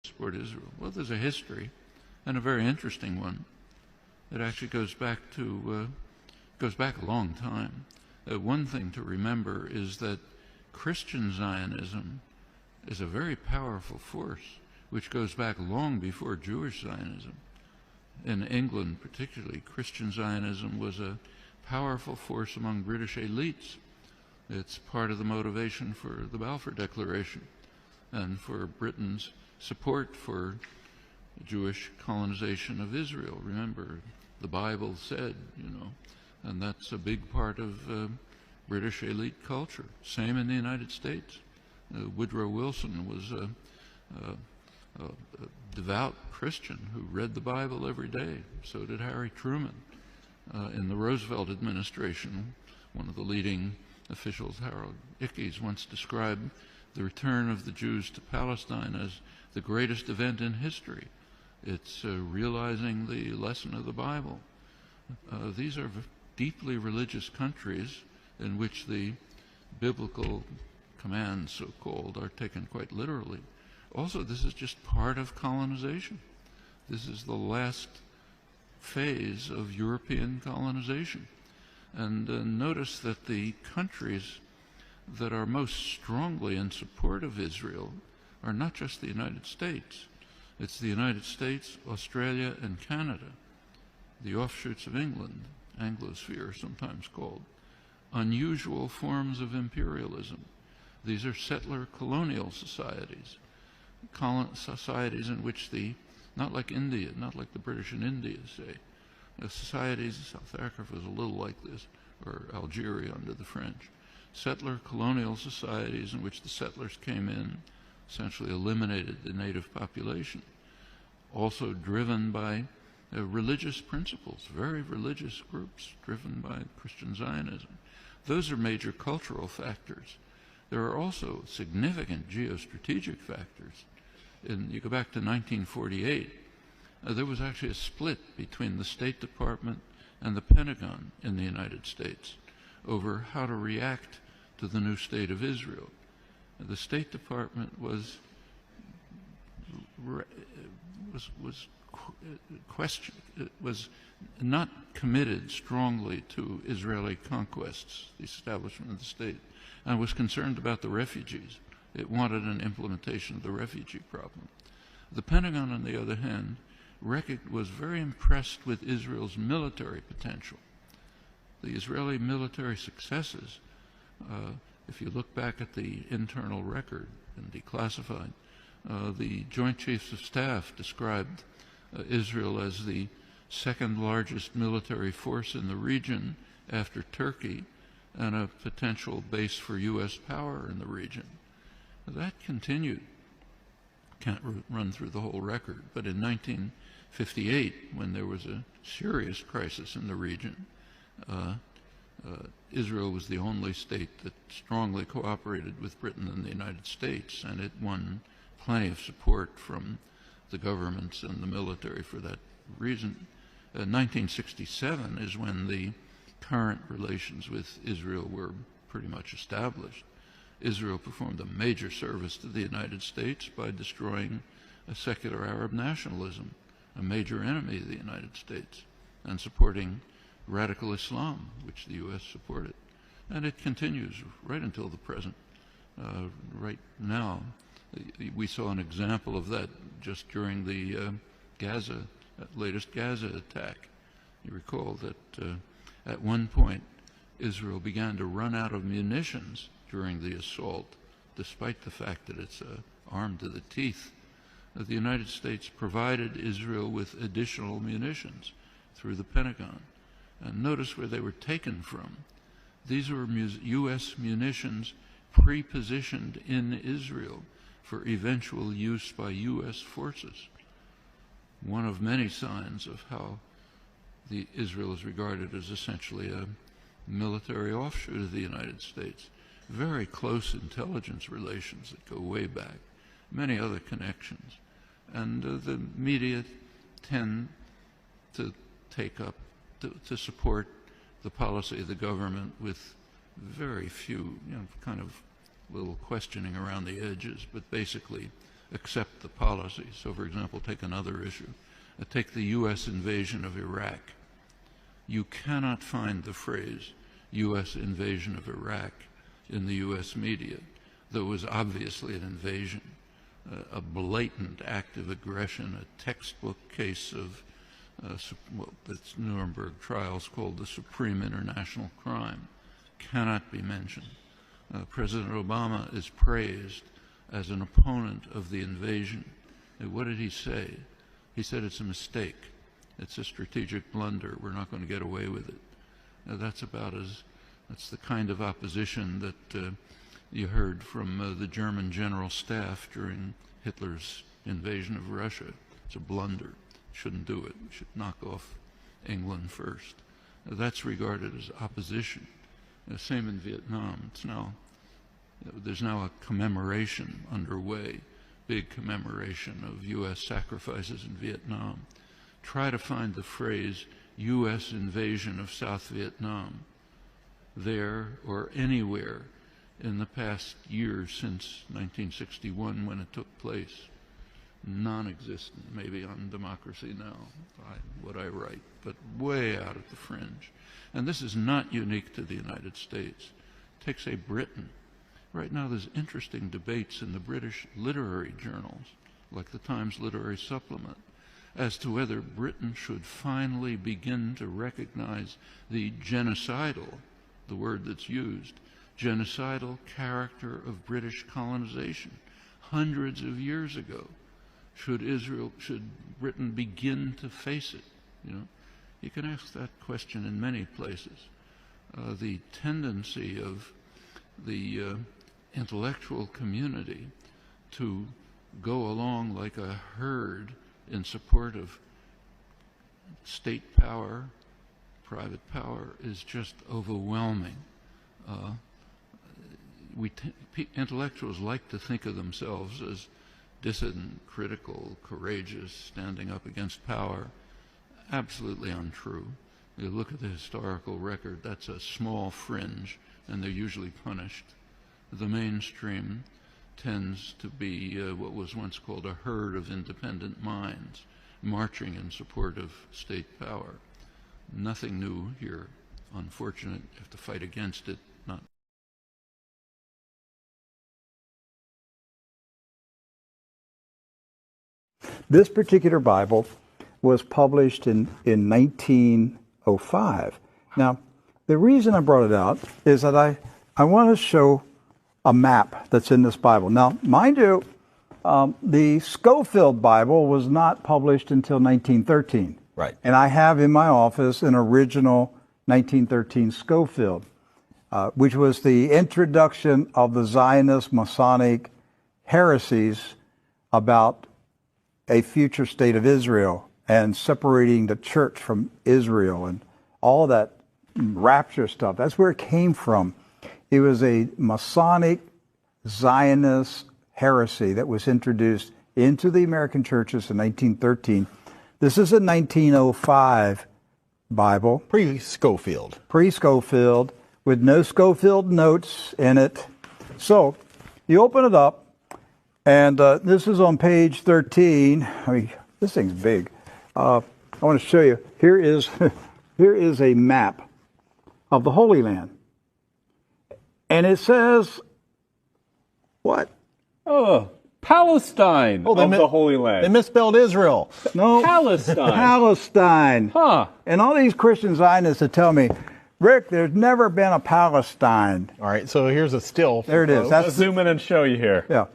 support Israel? Well, there's a history, and a very interesting one. It actually goes back a long time. One thing to remember is that Christian Zionism is a very powerful force, which goes back long before Jewish Zionism. In England, particularly, Christian Zionism was a powerful force among British elites. It's part of the motivation for the Balfour Declaration and for Britain's support for Jewish colonization of Israel. Remember, the Bible said, and that's a big part of British elite culture. Same in the United States. Woodrow Wilson was a devout Christian who read the Bible every day. So did Harry Truman. In the Roosevelt administration, one of the leading officials, Harold Ickes, once described the return of the Jews to Palestine as the greatest event in history. It's realizing the lesson of the Bible. These are deeply religious countries in which the biblical commands, so-called, are taken quite literally. Also, this is just part of colonization. This is the last phase of European colonization. And notice that the countries that are most strongly in support of Israel are not just the United States. It's the United States, Australia, and Canada, the offshoots of England, Anglosphere sometimes called, unusual forms of imperialism. These are settler colonial societies, societies in which not like India, not like the British in India, say, societies, South Africa was a little like this, or Algeria under the French, settler colonial societies in which the settlers came in, essentially eliminated the native population, also driven by religious principles, very religious groups driven by Christian Zionism. Those are major cultural factors. There are also significant geostrategic factors. You go back to 1948, there was actually a split between the State Department and the Pentagon in the United States over how to react to the new state of Israel. The State Department was not committed strongly to Israeli conquests, the establishment of the state, and was concerned about the refugees. It wanted an implementation of the refugee problem. The Pentagon, on the other hand, was very impressed with Israel's military potential. The Israeli military successes, if you look back at the internal record and declassified, the Joint Chiefs of Staff described Israel as the second largest military force in the region after Turkey and a potential base for U.S. power in the region. That continued. Can't run through the whole record, but in 1958, when there was a serious crisis in the region, Israel was the only state that strongly cooperated with Britain and the United States, and it won plenty of support from the governments and the military for that reason. 1967 is when the current relations with Israel were pretty much established. Israel performed a major service to the United States by destroying a secular Arab nationalism, a major enemy of the United States, and supporting radical Islam, which the U.S. supported. And it continues right until the present. Right now, we saw an example of that just during the latest Gaza attack. You recall that at one point, Israel began to run out of munitions during the assault, despite the fact that it's armed to the teeth. The United States provided Israel with additional munitions through the Pentagon. And notice where they were taken from. These were U.S. munitions pre-positioned in Israel for eventual use by U.S. forces. One of many signs of how Israel is regarded as essentially a military offshoot of the United States. Very close intelligence relations that go way back, many other connections. And the media tend to take up, to support the policy of the government with very few, kind of little questioning around the edges, but basically accept the policy. So, for example, take another issue. Take the U.S. invasion of Iraq. You cannot find the phrase U.S. invasion of Iraq in the U.S. media, though it was obviously an invasion, a blatant act of aggression, a textbook case of what the Nuremberg trials called the supreme international crime, cannot be mentioned. President Obama is praised as an opponent of the invasion. And what did he say? He said it's a mistake. It's a strategic blunder. We're not going to get away with it. That's the kind of opposition that you heard from the German general staff during Hitler's invasion of Russia. It's a blunder. Shouldn't do it. We should knock off England first. That's regarded as opposition. Same in Vietnam. There's now a commemoration underway, big commemoration of U.S. sacrifices in Vietnam. Try to find the phrase U.S. invasion of South Vietnam there or anywhere in the past year since 1961 when it took place. Non-existent, maybe on Democracy Now, what I write, but way out at the fringe. And this is not unique to the United States. Take, say, Britain. Right now there's interesting debates in the British literary journals, like the Times Literary Supplement, as to whether Britain should finally begin to recognize the genocidal, the word that's used, genocidal character of British colonization hundreds of years ago. Should Britain begin to face it? You can ask that question in many places. The tendency of the intellectual community to go along like a herd in support of state power, private power, is just overwhelming. Intellectuals like to think of themselves as dissident, critical, courageous, standing up against power. Absolutely untrue. You look at the historical record, that's a small fringe, and they're usually punished. The mainstream tends to be what was once called a herd of independent minds, marching in support of state power. Nothing new here. Unfortunate, you have to fight against it, not. This particular Bible was published in 1905. Now, the reason I brought it out is that I want to show a map that's in this Bible. Now, mind you, the Schofield Bible was not published until 1913. Right. And I have in my office an original 1913 Schofield, which was the introduction of the Zionist Masonic heresies about a future state of Israel and separating the church from Israel and all that rapture stuff. That's where it came from. It was a Masonic Zionist heresy that was introduced into the American churches in 1913. This is a 1905 Bible. Pre-Schofield. Pre-Schofield, with no Schofield notes in it. So, you open it up, and this is on page 13. I mean, this thing's big. I want to show you. Here is a map of the Holy Land. And it says, what? Oh, Palestine of the Holy Land. They misspelled Israel. No. Palestine. Palestine. Huh. And all these Christian Zionists that tell me, Rick, there's never been a Palestine. All right, so here's a still. There it is. Let's zoom in and show you here. Yeah.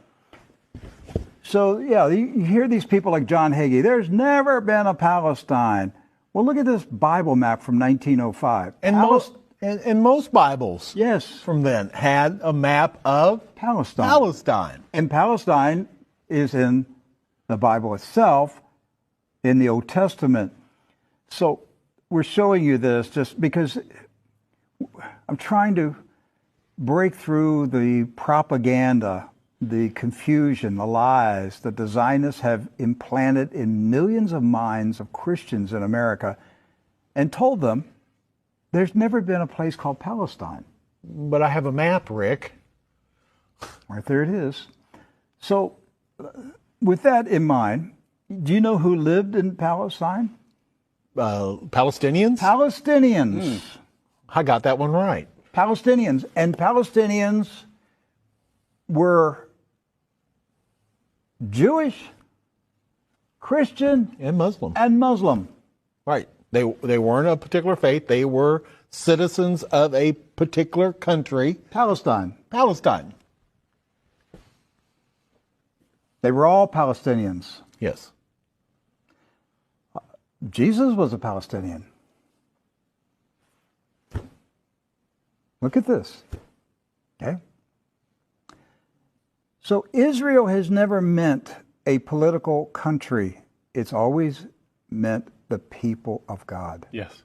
So, yeah, you hear these people like John Hagee, there's never been a Palestine. Well, look at this Bible map from 1905. And most Bibles Yes. from then had a map of Palestine. And Palestine is in the Bible itself, in the Old Testament. So we're showing you this just because I'm trying to break through the propaganda, the confusion, the lies that the Zionists have implanted in millions of minds of Christians in America, and told them there's never been a place called Palestine. But I have a map, Rick. Right there it is. So with that in mind, do you know who lived in Palestine? Palestinians? Palestinians. I got that one right. Palestinians. And Palestinians were Jewish, Christian, And Muslim. and Muslim. Right. They weren't a particular faith. They were citizens of a particular country, Palestine. Palestine. They were all Palestinians. Yes. Jesus was a Palestinian. Look at this. Okay? So Israel has never meant a political country. It's always meant the people of God. Yes.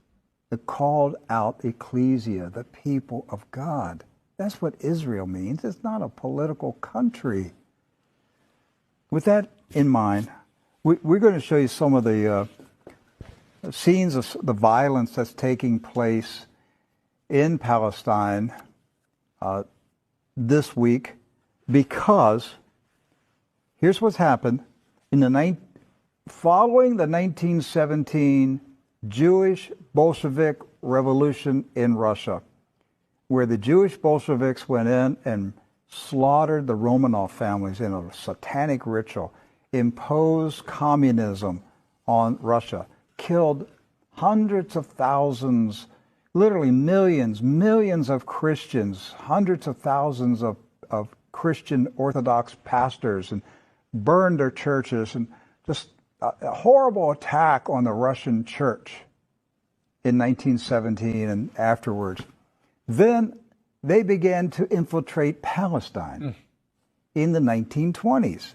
The called out ecclesia, the people of God. That's what Israel means. It's not a political country. With that in mind, we're going to show you some of the scenes of the violence that's taking place in Palestine this week, because here's what's happened. Following the 1917 Jewish Bolshevik Revolution in Russia, where the Jewish Bolsheviks went in and slaughtered the Romanov families in a satanic ritual, imposed communism on Russia, killed hundreds of thousands, literally millions of Christians, hundreds of thousands of Christian Orthodox pastors, and burned their churches, and just a horrible attack on the Russian church in 1917 and afterwards. Then they began to infiltrate Palestine in the 1920s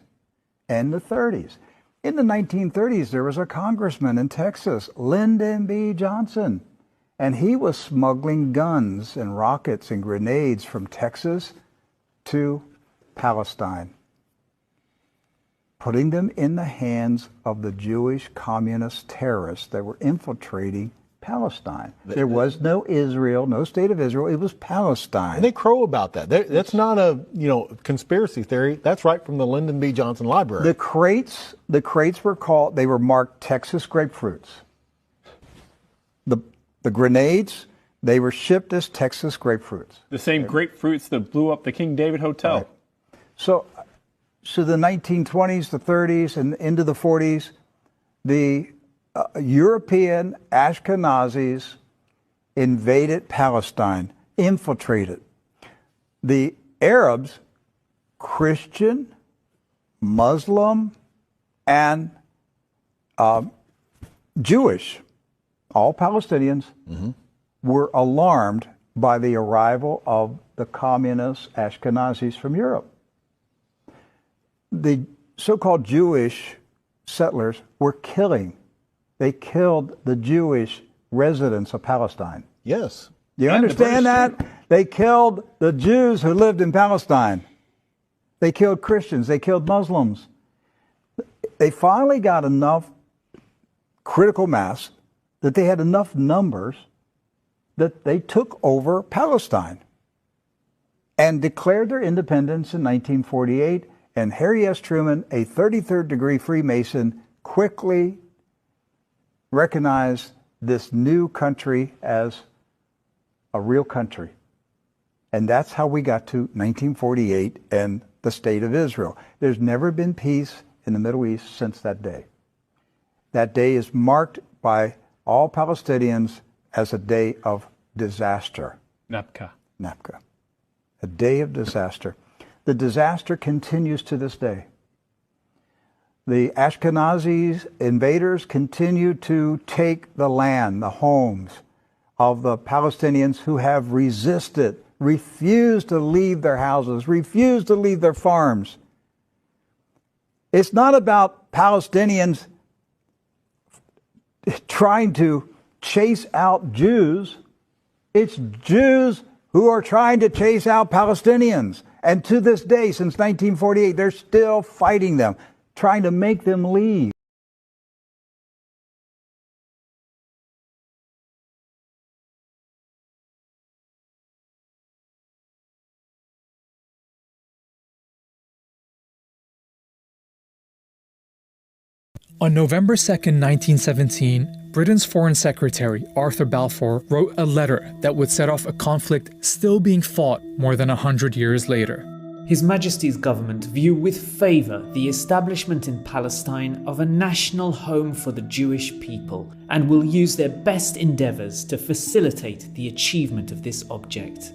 and the 30s. In the 1930s, there was a congressman in Texas, Lyndon B. Johnson, and he was smuggling guns and rockets and grenades from Texas to Palestine, putting them in the hands of the Jewish communist terrorists that were infiltrating Palestine. There was no Israel, no state of Israel. It was Palestine. And they crow about that. That's not a conspiracy theory. That's right from the Lyndon B. Johnson Library. The crates were marked Texas grapefruits. The grenades, they were shipped as Texas grapefruits. The same grapefruits that blew up the King David Hotel. Right. So the 1920s, the 30s, and into the 40s, the European Ashkenazis invaded Palestine, infiltrated. The Arabs, Christian, Muslim, and Jewish, all Palestinians, were alarmed by the arrival of the communist Ashkenazis from Europe. The so-called Jewish settlers were they killed the Jewish residents of Palestine. Yes. Do you And understand the that? British They killed the Jews who lived in Palestine. They killed Christians. They killed Muslims. They finally got enough critical mass that they had enough numbers that they took over Palestine and declared their independence in 1948. And Harry S. Truman, a 33rd degree Freemason, quickly recognized this new country as a real country. And that's how we got to 1948 and the State of Israel. There's never been peace in the Middle East since that day. That day is marked by all Palestinians as a day of disaster. Napka. A day of disaster. The disaster continues to this day. The Ashkenazi invaders continue to take the land, the homes of the Palestinians who have resisted, refused to leave their houses, refused to leave their farms. It's not about Palestinians trying to chase out Jews. It's Jews who are trying to chase out Palestinians. And to this day, since 1948, they're still fighting them, trying to make them leave. On November 2nd, 1917, Britain's Foreign Secretary, Arthur Balfour, wrote a letter that would set off a conflict still being fought more than 100 years later. His Majesty's government view with favour the establishment in Palestine of a national home for the Jewish people and will use their best endeavours to facilitate the achievement of this object.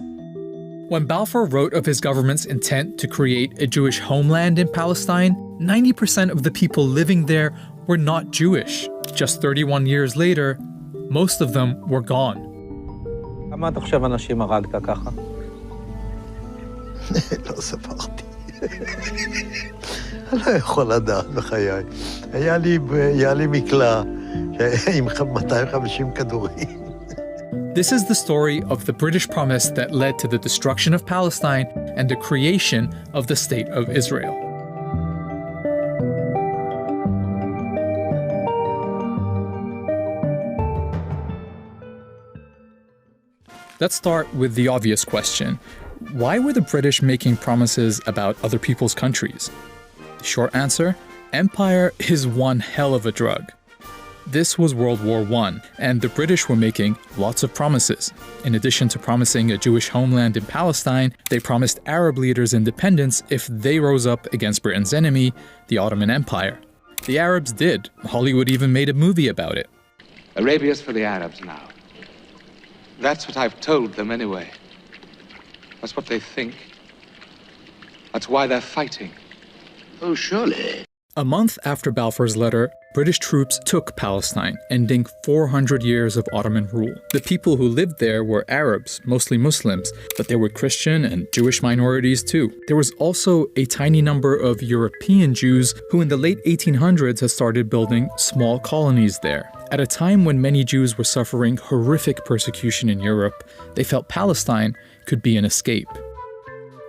When Balfour wrote of his government's intent to create a Jewish homeland in Palestine, 90% of the people living there were not Jewish. Just 31 years later, most of them were gone. כמה אתה חושב אנשים הרגת ככה? לא ספרתי. אני לא יכול לדעת בחיי. היה לי מקלע עם 250 כדורים. This is the story of the British promise that led to the destruction of Palestine and the creation of the State of Israel. Let's start with the obvious question. Why were the British making promises about other people's countries? The short answer? Empire is one hell of a drug. This was World War I, and the British were making lots of promises. In addition to promising a Jewish homeland in Palestine, they promised Arab leaders independence if they rose up against Britain's enemy, the Ottoman Empire. The Arabs did. Hollywood even made a movie about it. Arabia's for the Arabs now. That's what I've told them anyway. That's what they think. That's why they're fighting. Oh, surely. A month after Balfour's letter, British troops took Palestine, ending 400 years of Ottoman rule. The people who lived there were Arabs, mostly Muslims, but there were Christian and Jewish minorities too. There was also a tiny number of European Jews who in the late 1800s had started building small colonies there. At a time when many Jews were suffering horrific persecution in Europe, they felt Palestine could be an escape.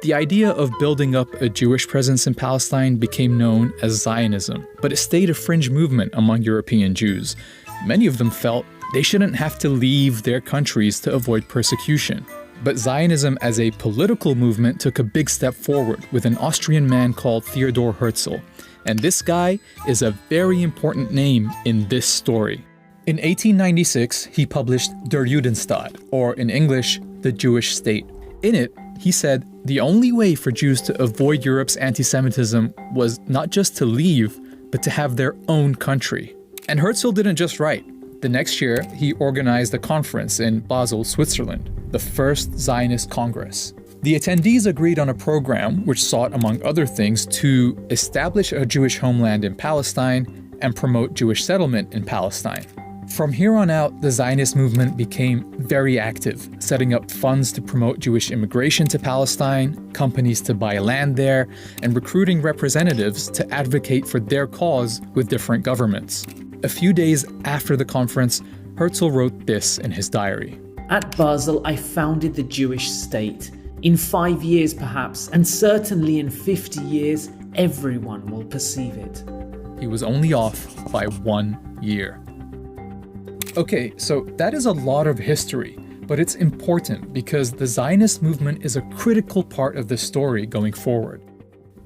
The idea of building up a Jewish presence in Palestine became known as Zionism, but it stayed a fringe movement among European Jews. Many of them felt they shouldn't have to leave their countries to avoid persecution. But Zionism as a political movement took a big step forward with an Austrian man called Theodor Herzl. And this guy is a very important name in this story. In 1896, he published Der Judenstaat, or in English, The Jewish State. In it, he said the only way for Jews to avoid Europe's anti-Semitism was not just to leave, but to have their own country. And Herzl didn't just write. The next year, he organized a conference in Basel, Switzerland, the first Zionist Congress. The attendees agreed on a program which sought, among other things, to establish a Jewish homeland in Palestine and promote Jewish settlement in Palestine. From here on out, the Zionist movement became very active, setting up funds to promote Jewish immigration to Palestine, companies to buy land there, and recruiting representatives to advocate for their cause with different governments. A few days after the conference, Herzl wrote this in his diary. At Basel, I founded the Jewish state. In 5 years perhaps, and certainly in 50 years, everyone will perceive it. He was only off by 1 year. Okay, so that is a lot of history, but it's important because the Zionist movement is a critical part of the story going forward,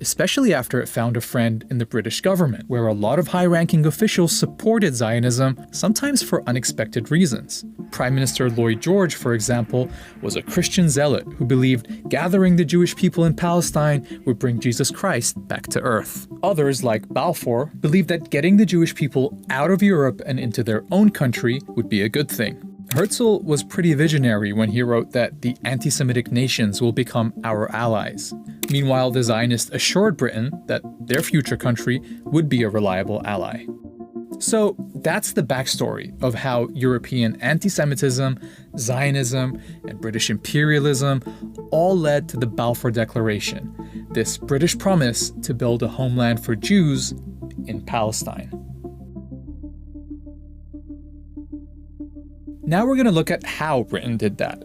especially after it found a friend in the British government, where a lot of high-ranking officials supported Zionism, sometimes for unexpected reasons. Prime Minister Lloyd George, for example, was a Christian zealot who believed gathering the Jewish people in Palestine would bring Jesus Christ back to earth. Others, like Balfour, believed that getting the Jewish people out of Europe and into their own country would be a good thing. Herzl was pretty visionary when he wrote that the anti-Semitic nations will become our allies. Meanwhile, the Zionists assured Britain that their future country would be a reliable ally. So that's the backstory of how European anti-Semitism, Zionism, and British imperialism all led to the Balfour Declaration, this British promise to build a homeland for Jews in Palestine. Now we're going to look at how Britain did that.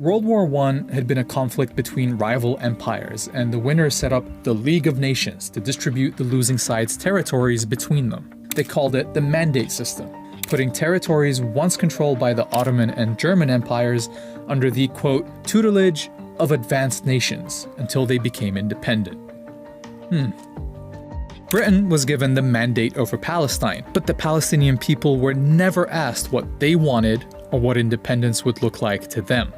World War I had been a conflict between rival empires, and the winners set up the League of Nations to distribute the losing side's territories between them. They called it the Mandate System, putting territories once controlled by the Ottoman and German empires under the, quote, tutelage of advanced nations until they became independent. Britain was given the mandate over Palestine, but the Palestinian people were never asked what they wanted or what independence would look like to them.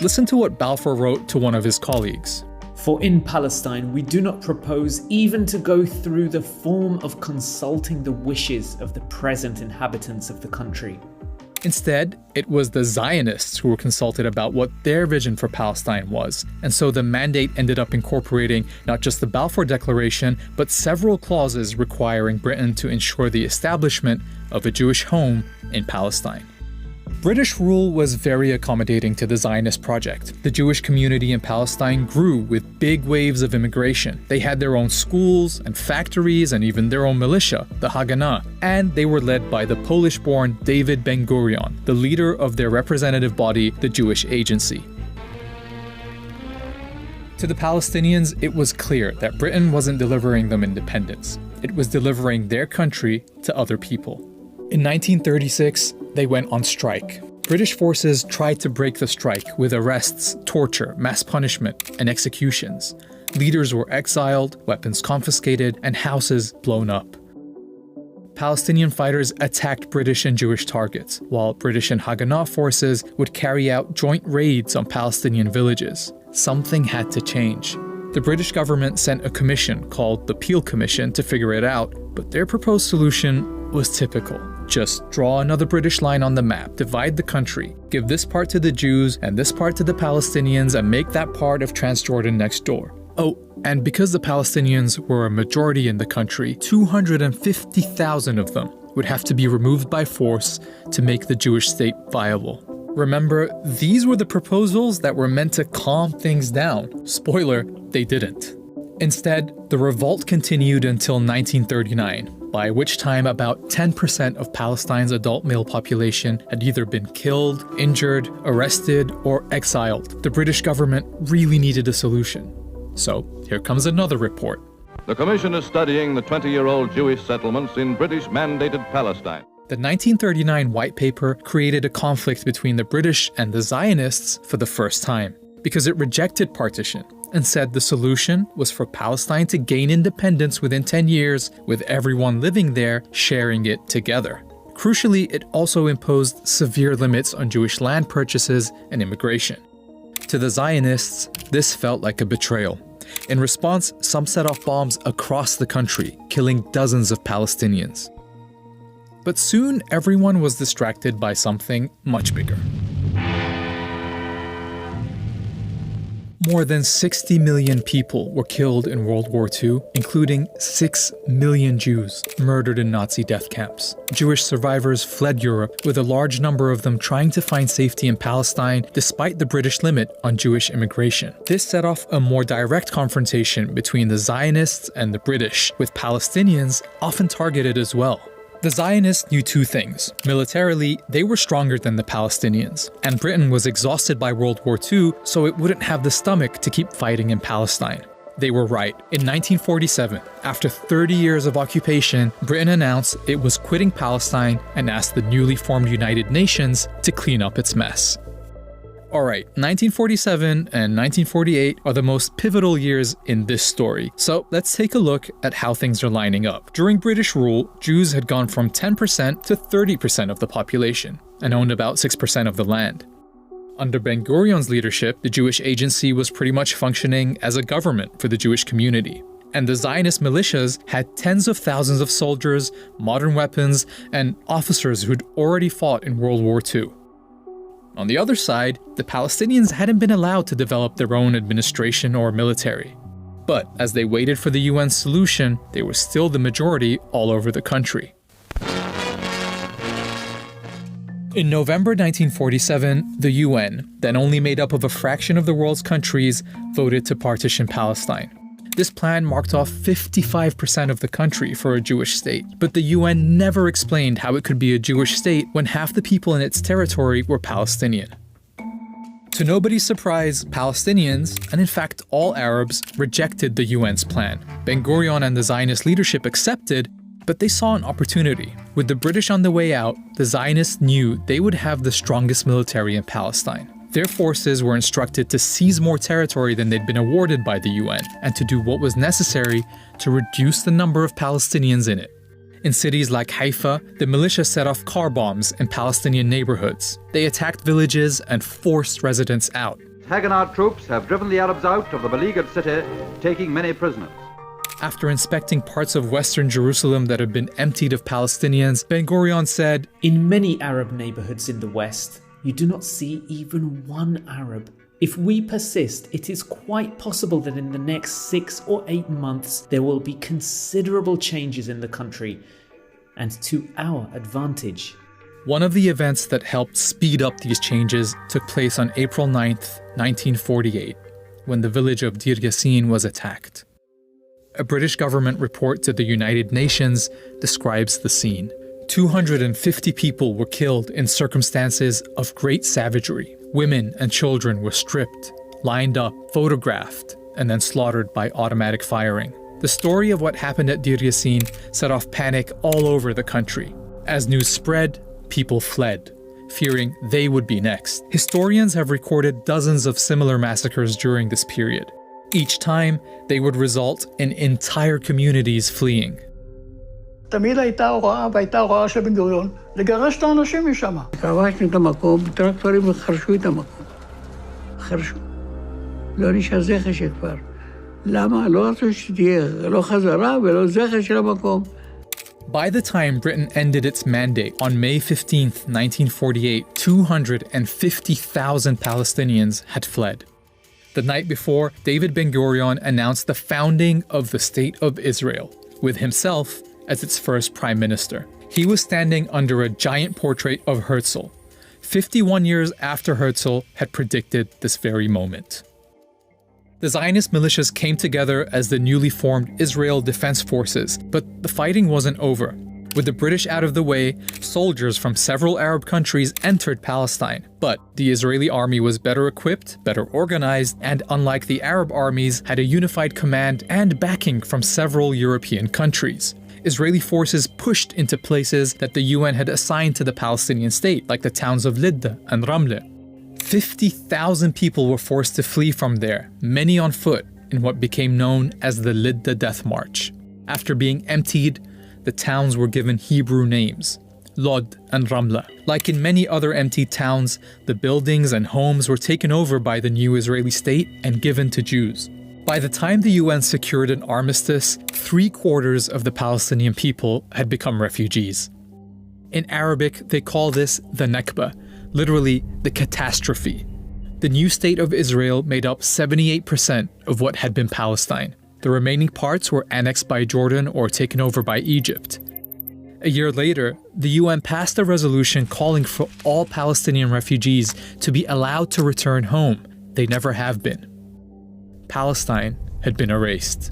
Listen to what Balfour wrote to one of his colleagues. For in Palestine we do not propose even to go through the form of consulting the wishes of the present inhabitants of the country. Instead, it was the Zionists who were consulted about what their vision for Palestine was, and so the mandate ended up incorporating not just the Balfour Declaration, but several clauses requiring Britain to ensure the establishment of a Jewish home in Palestine. British rule was very accommodating to the Zionist project. The Jewish community in Palestine grew with big waves of immigration. They had their own schools and factories and even their own militia, the Haganah, and they were led by the Polish-born David Ben-Gurion, the leader of their representative body, the Jewish Agency. To the Palestinians, it was clear that Britain wasn't delivering them independence. It was delivering their country to other people. In 1936, they went on strike. British forces tried to break the strike with arrests, torture, mass punishment, and executions. Leaders were exiled, weapons confiscated, and houses blown up. Palestinian fighters attacked British and Jewish targets, while British and Haganah forces would carry out joint raids on Palestinian villages. Something had to change. The British government sent a commission called the Peel Commission to figure it out, but their proposed solution was typical. Just draw another British line on the map, divide the country, give this part to the Jews and this part to the Palestinians, and make that part of Transjordan next door. Oh, and because the Palestinians were a majority in the country, 250,000 of them would have to be removed by force to make the Jewish state viable. Remember, these were the proposals that were meant to calm things down. Spoiler, they didn't. Instead, the revolt continued until 1939. By which time about 10% of Palestine's adult male population had either been killed, injured, arrested, or exiled. The British government really needed a solution. So here comes another report. The Commission is studying the 20-year-old Jewish settlements in British-mandated Palestine. The 1939 White Paper created a conflict between the British and the Zionists for the first time, because it rejected partition and said the solution was for Palestine to gain independence within 10 years, with everyone living there sharing it together. Crucially, it also imposed severe limits on Jewish land purchases and immigration. To the Zionists, this felt like a betrayal. In response, some set off bombs across the country, killing dozens of Palestinians. But soon, everyone was distracted by something much bigger. More than 60 million people were killed in World War II, including 6 million Jews murdered in Nazi death camps. Jewish survivors fled Europe, with a large number of them trying to find safety in Palestine despite the British limit on Jewish immigration. This set off a more direct confrontation between the Zionists and the British, with Palestinians often targeted as well. The Zionists knew two things. Militarily, they were stronger than the Palestinians, and Britain was exhausted by World War II, so it wouldn't have the stomach to keep fighting in Palestine. They were right. In 1947, after 30 years of occupation, Britain announced it was quitting Palestine and asked the newly formed United Nations to clean up its mess. Alright, 1947 and 1948 are the most pivotal years in this story, so let's take a look at how things are lining up. During British rule, Jews had gone from 10% to 30% of the population, and owned about 6% of the land. Under Ben-Gurion's leadership, the Jewish Agency was pretty much functioning as a government for the Jewish community. And the Zionist militias had tens of thousands of soldiers, modern weapons, and officers who'd already fought in World War II. On the other side, the Palestinians hadn't been allowed to develop their own administration or military. But as they waited for the UN's solution, they were still the majority all over the country. In November 1947, the UN, then only made up of a fraction of the world's countries, voted to partition Palestine. This plan marked off 55% of the country for a Jewish state, but the UN never explained how it could be a Jewish state when half the people in its territory were Palestinian. To nobody's surprise, Palestinians, and in fact all Arabs, rejected the UN's plan. Ben-Gurion and the Zionist leadership accepted, but they saw an opportunity. With the British on the way out, the Zionists knew they would have the strongest military in Palestine. Their forces were instructed to seize more territory than they'd been awarded by the UN and to do what was necessary to reduce the number of Palestinians in it. In cities like Haifa, the militia set off car bombs in Palestinian neighborhoods. They attacked villages and forced residents out. Haganah troops have driven the Arabs out of the beleaguered city, taking many prisoners. After inspecting parts of western Jerusalem that had been emptied of Palestinians, Ben-Gurion said, "In many Arab neighborhoods in the West, you do not see even one Arab. If we persist, it is quite possible that in the next 6 or 8 months there will be considerable changes in the country, and to our advantage." One of the events that helped speed up these changes took place on April 9th, 1948, when the village of Deir Yassin was attacked. A British government report to the United Nations describes the scene. 250 people were killed in circumstances of great savagery. Women and children were stripped, lined up, photographed, and then slaughtered by automatic firing. The story of what happened at Deir Yassin set off panic all over the country. As news spread, people fled, fearing they would be next. Historians have recorded dozens of similar massacres during this period. Each time, they would result in entire communities fleeing. תמיד הייתה הוראה, והייתה הוראה של בן גוריון, לגרש את האנשים משם. כבשנו את המקום, טרקטורים חרשו את המקום. חרשו. לא נשאר זכר של כבר. למה? לא רצו שתהיה, לא חזרה ולא זכר של המקום. By the time Britain ended its mandate on May 15, 1948, 250,000 Palestinians had fled. The night before, David Ben-Gurion announced the founding of the State of Israel, with himself as its first prime minister. He was standing under a giant portrait of Herzl, 51 years after Herzl had predicted this very moment. The Zionist militias came together as the newly formed Israel Defense Forces, but the fighting wasn't over. With the British out of the way, soldiers from several Arab countries entered Palestine. But the Israeli army was better equipped, better organized, and unlike the Arab armies, had a unified command and backing from several European countries. Israeli forces pushed into places that the UN had assigned to the Palestinian state, like the towns of Lidda and Ramle. 50,000 people were forced to flee from there, many on foot, in what became known as the Lidda Death March. After being emptied, the towns were given Hebrew names, Lod and Ramla. Like in many other emptied towns, the buildings and homes were taken over by the new Israeli state and given to Jews. By the time the UN secured an armistice, 3/4 of the Palestinian people had become refugees. In Arabic, they call this the Nakba, literally the catastrophe. The new state of Israel made up 78% of what had been Palestine. The remaining parts were annexed by Jordan or taken over by Egypt. A year later, the UN passed a resolution calling for all Palestinian refugees to be allowed to return home. They never have been. Palestine had been erased.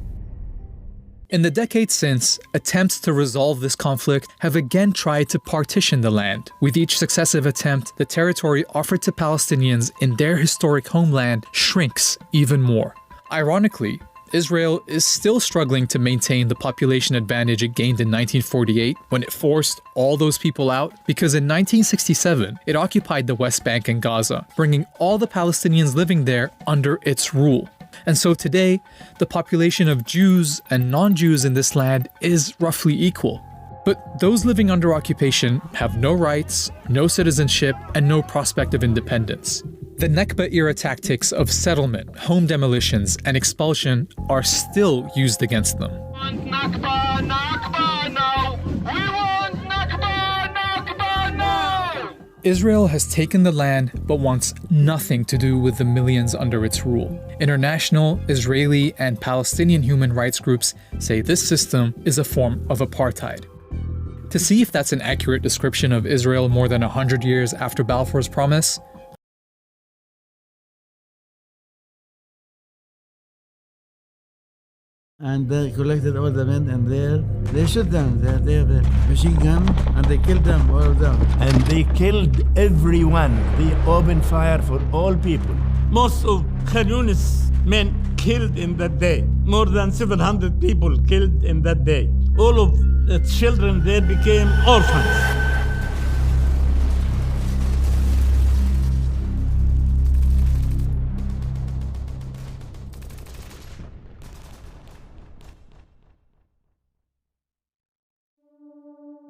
In the decades since, attempts to resolve this conflict have again tried to partition the land. With each successive attempt, the territory offered to Palestinians in their historic homeland shrinks even more. Ironically, Israel is still struggling to maintain the population advantage it gained in 1948 when it forced all those people out, because in 1967, it occupied the West Bank and Gaza, bringing all the Palestinians living there under its rule. And so today, the population of Jews and non-Jews in this land is roughly equal. But those living under occupation have no rights, no citizenship, and no prospect of independence. The Nakba-era tactics of settlement, home demolitions, and expulsion are still used against them. Nakba, Nakba, no! We want Nakba, Nakba, no! Israel has taken the land but wants nothing to do with the millions under its rule. International, Israeli, and Palestinian human rights groups say this system is a form of apartheid. To see if that's an accurate description of Israel more than 100 years after Balfour's promise, and they collected all the men in there. They shot them. They have a machine gun, and they killed them, all of them. And they killed everyone. They opened fire for all people. Most of Khan Yunis men killed in that day. More than 700 people killed in that day. All of the children there became orphans.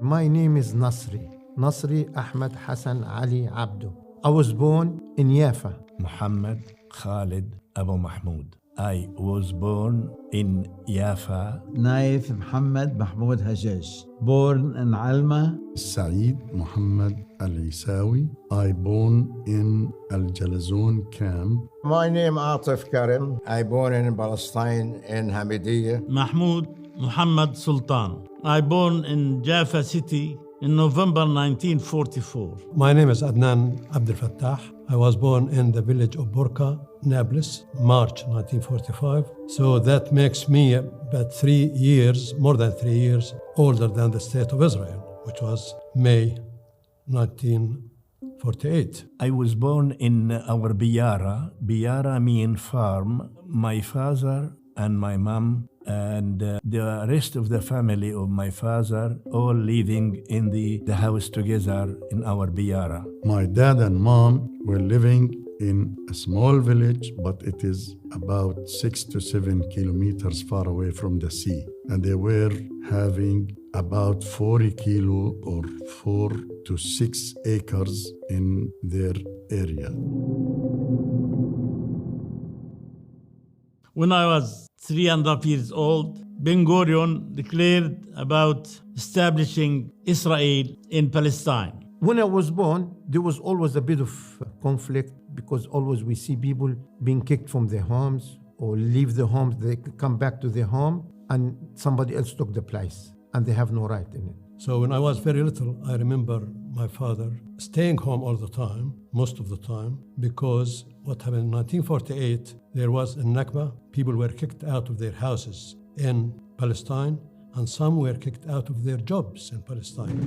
My name is Nasri Ahmed Hassan Ali Abdu. I was born in Jaffa. Muhammad Khalid Abu Mahmoud. I was born in Jaffa. Naif Muhammad Mahmoud Hajjaj. Born in Alma. Saeed Muhammad Al-Isawi. I born in Al-Jalazun camp. My name Atif Karim. I born in Palestine in Hamidiyya. Mahmoud Muhammad Sultan. I born in Jaffa City in November 1944. My name is Adnan Abdel Fattah. I was born in the village of Burqa, Nablus, March 1945. So that makes me about 3 years, more than 3 years, older than the state of Israel, which was May 1948. I was born in our Biyara. Biyara means farm. My father and my mom and the rest of the family of my father all living in the house together in our Biyara. My dad and mom were living in a small village, but it is about 6 to 7 kilometers far away from the sea. And they were having about 40 kilo or 4 to 6 acres in their area. When I was 3.5 years old, Ben Gurion declared about establishing Israel in Palestine. When I was born, there was always a bit of conflict because always we see people being kicked from their homes or leave the homes, they come back to their home and somebody else took the place and they have no right in it. So when I was very little, I remember my father staying home all the time, most of the time, because what happened in 1948, there was a Nakba. People were kicked out of their houses in Palestine, and some were kicked out of their jobs in Palestine.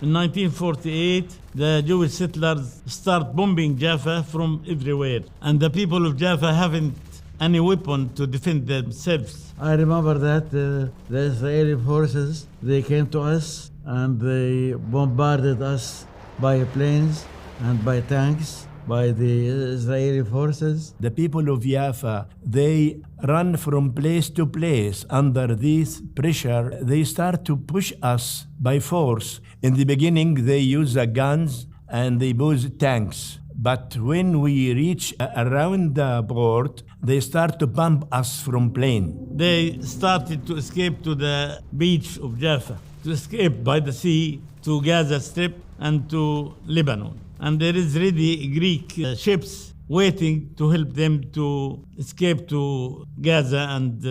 In 1948, the Jewish settlers start bombing Jaffa from everywhere, and the people of Jaffa haven't any weapon to defend themselves. I remember that the Israeli forces, they came to us and they bombarded us by planes and by tanks, by the Israeli forces. The people of Jaffa, they run from place to place under this pressure. They start to push us by force. In the beginning, they use guns and they use tanks. But when we reach around the port, they start to bomb us from plane. They started to escape to the beach of Jaffa, to escape by the sea to Gaza Strip and to Lebanon. And there is already Greek ships waiting to help them to escape to Gaza and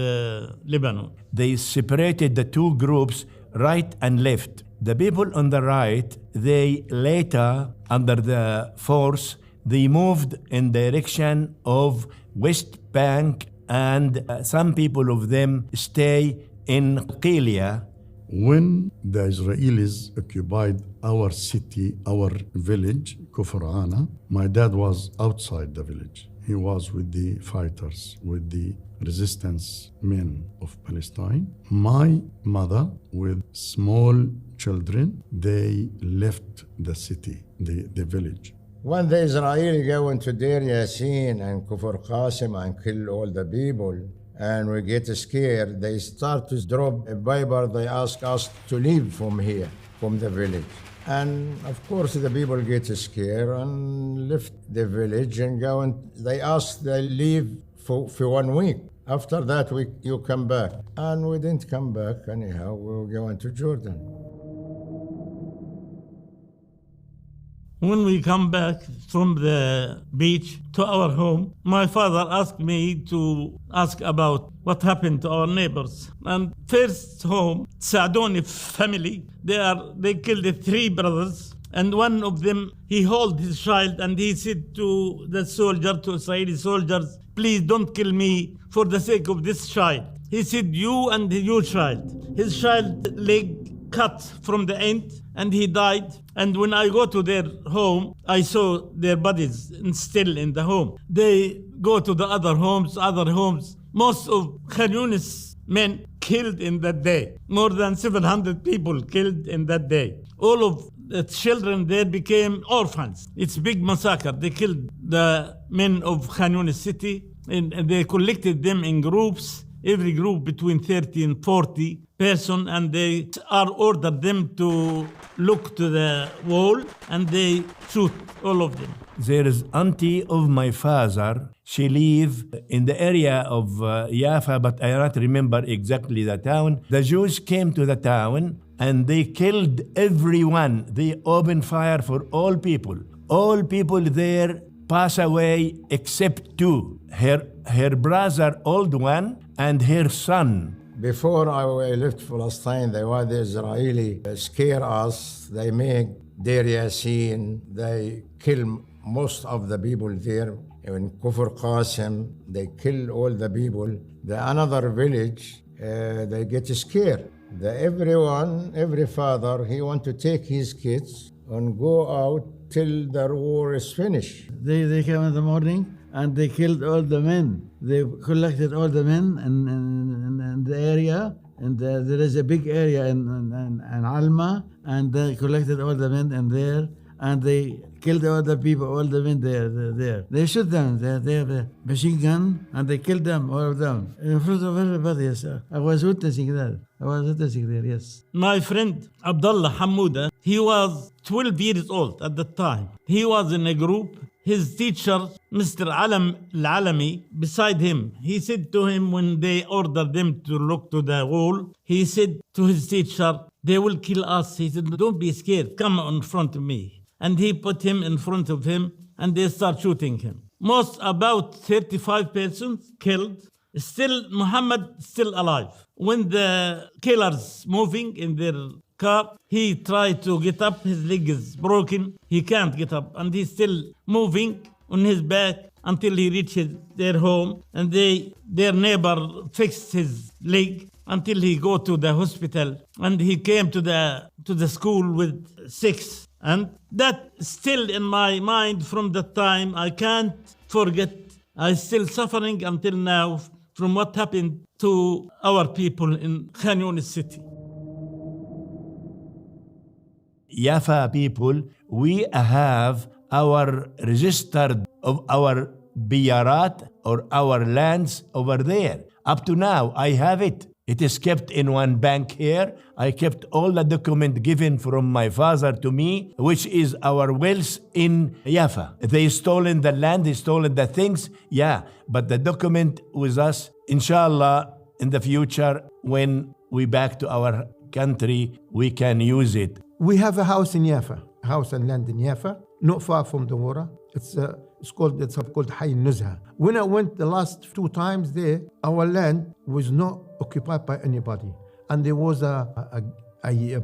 Lebanon. They separated the two groups, right and left. The people on the right, they later, under the force, they moved in direction of West Bank, and some people of them stay in Qilia. When the Israelis occupied our city, our village, Kufr Ana, my dad was outside the village. He was with the fighters, with the resistance men of Palestine. My mother, with small children, they left the city, the village. When the Israelis go into Deir Yassin and Kufr Qasim and kill all the people, and we get scared, they start to drop a paper. They ask us to leave from here, from the village. And of course, the people get scared and left the village and go and they ask they leave for 1 week. After that, you come back. And we didn't come back anyhow. We were going to Jordan. When we come back from the beach to our home, my father asked me to ask about what happened to our neighbors. And first home, Saadoni family, they killed 3 brothers. And one of them, he held his child and he said to the soldier, to Israeli soldiers, please don't kill me for the sake of this child. He said, you and your child. His child leg cut from the end and he died. And when I go to their home, I saw their bodies still in the home. They go to the other homes. Most of Khan Yunis men killed in that day. More than 700 people killed in that day. All of the children there became orphans. It's a big massacre. They killed the men of Khan Yunis city and they collected them in groups every group between 30 and 40 person, and they are ordered them to look to the wall, and they shoot all of them. There is auntie of my father. She live in the area of Jaffa, but I don't remember exactly the town. The Jews came to the town and they killed everyone. They opened fire for all people. All people there pass away except two. Her brother, old one, and her son. Before I left Palestine, the Israeli scare us. They make Deir Yassin. They kill most of the people there. In Kufr Qasim, they kill all the people. The another village, they get scared. Every father, he want to take his kids and go out till the war is finished. They came in the morning and they killed all the men. They collected all the men in the area. And there is a big area in Alma, and they collected all the men in there, and they killed all the people, all the men there. They shoot them. They have a machine gun, and they killed them, all of them, in front of everybody. Yes, I was witnessing that. I was witnessing there. Yes. My friend Abdullah Hamouda, he was 12 years old at the time. He was in a group. His teacher, Mr. Alam Al-Alami, beside him, he said to him when they ordered them to look to the wall, he said to his teacher, they will kill us. He said, don't be scared, come in front of me. And he put him in front of him and they start shooting him. About 35 persons killed. Still, Muhammad still alive. When the killers moving in their car, he tried to get up, his leg is broken, he can't get up, and he's still moving on his back until he reaches their home, and their neighbor fixed his leg until he go to the hospital, and he came to the school with 6, and that still in my mind from that time. I can't forget. I'm still suffering until now from what happened to our people in Khan Yunis city. Jaffa people, we have our registered of our biyarat or our lands over there. Up to now, I have it. It is kept in one bank here. I kept all the document given from my father to me, which is our wealth in Jaffa. They stolen the land, they stolen the things, yeah, but the document with us, inshallah, in the future, when we back to our country, we can use it. We have a house in Jaffa, house and land in Jaffa, not far from the water. It's called Hay Nuzha. When I went the last 2 times there, our land was not occupied by anybody, and there was a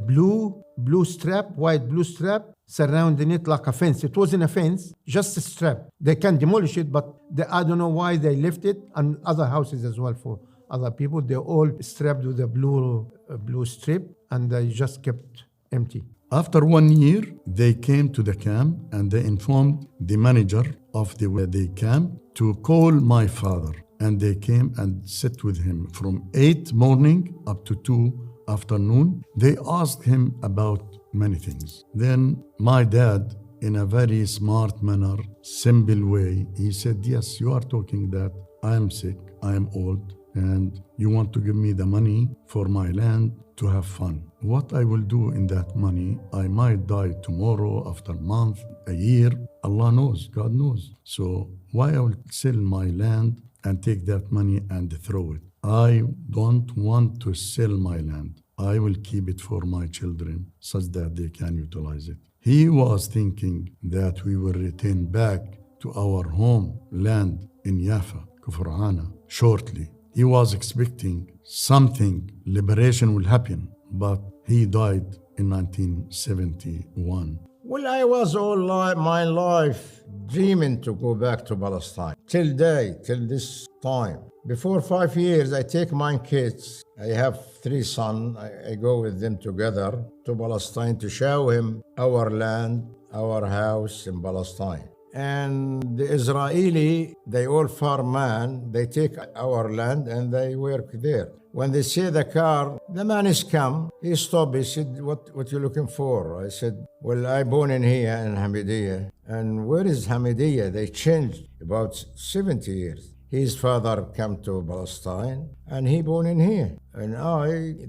blue strap, white blue strap surrounding it like a fence. It wasn't a fence, just a strap. They can demolish it, but I don't know why they left it, and other houses as well for other people. They're all strapped with a blue strip, and they just kept empty. After 1 year, they came to the camp and they informed the manager of the camp to call my father. And they came and sat with him from 8 morning up to 2 afternoon. They asked him about many things. Then my dad, in a very smart manner, simple way, he said, yes, you are talking that I am sick, I am old, and you want to give me the money for my land to have fun. What I will do in that money, I might die tomorrow, after a month, a year. Allah knows, God knows. So why I will sell my land and take that money and throw it? I don't want to sell my land. I will keep it for my children such that they can utilize it. He was thinking that we will return back to our home land in Jaffa, Kufrana, shortly. He was expecting something, liberation will happen, but he died in 1971. Well, I was all my life dreaming to go back to Palestine. Till this time. Before 5 years, I take my kids. I have 3 sons. I go with them together to Palestine to show him our land, our house in Palestine. And the Israeli, they all farmman, they take our land and they work there. When they see the car, the man is come, he stopped, he said, what you looking for? I said, well, I born in here in Hamidiyya. And where is Hamidiyya? They changed about 70 years. His father came to Palestine and he born in here. And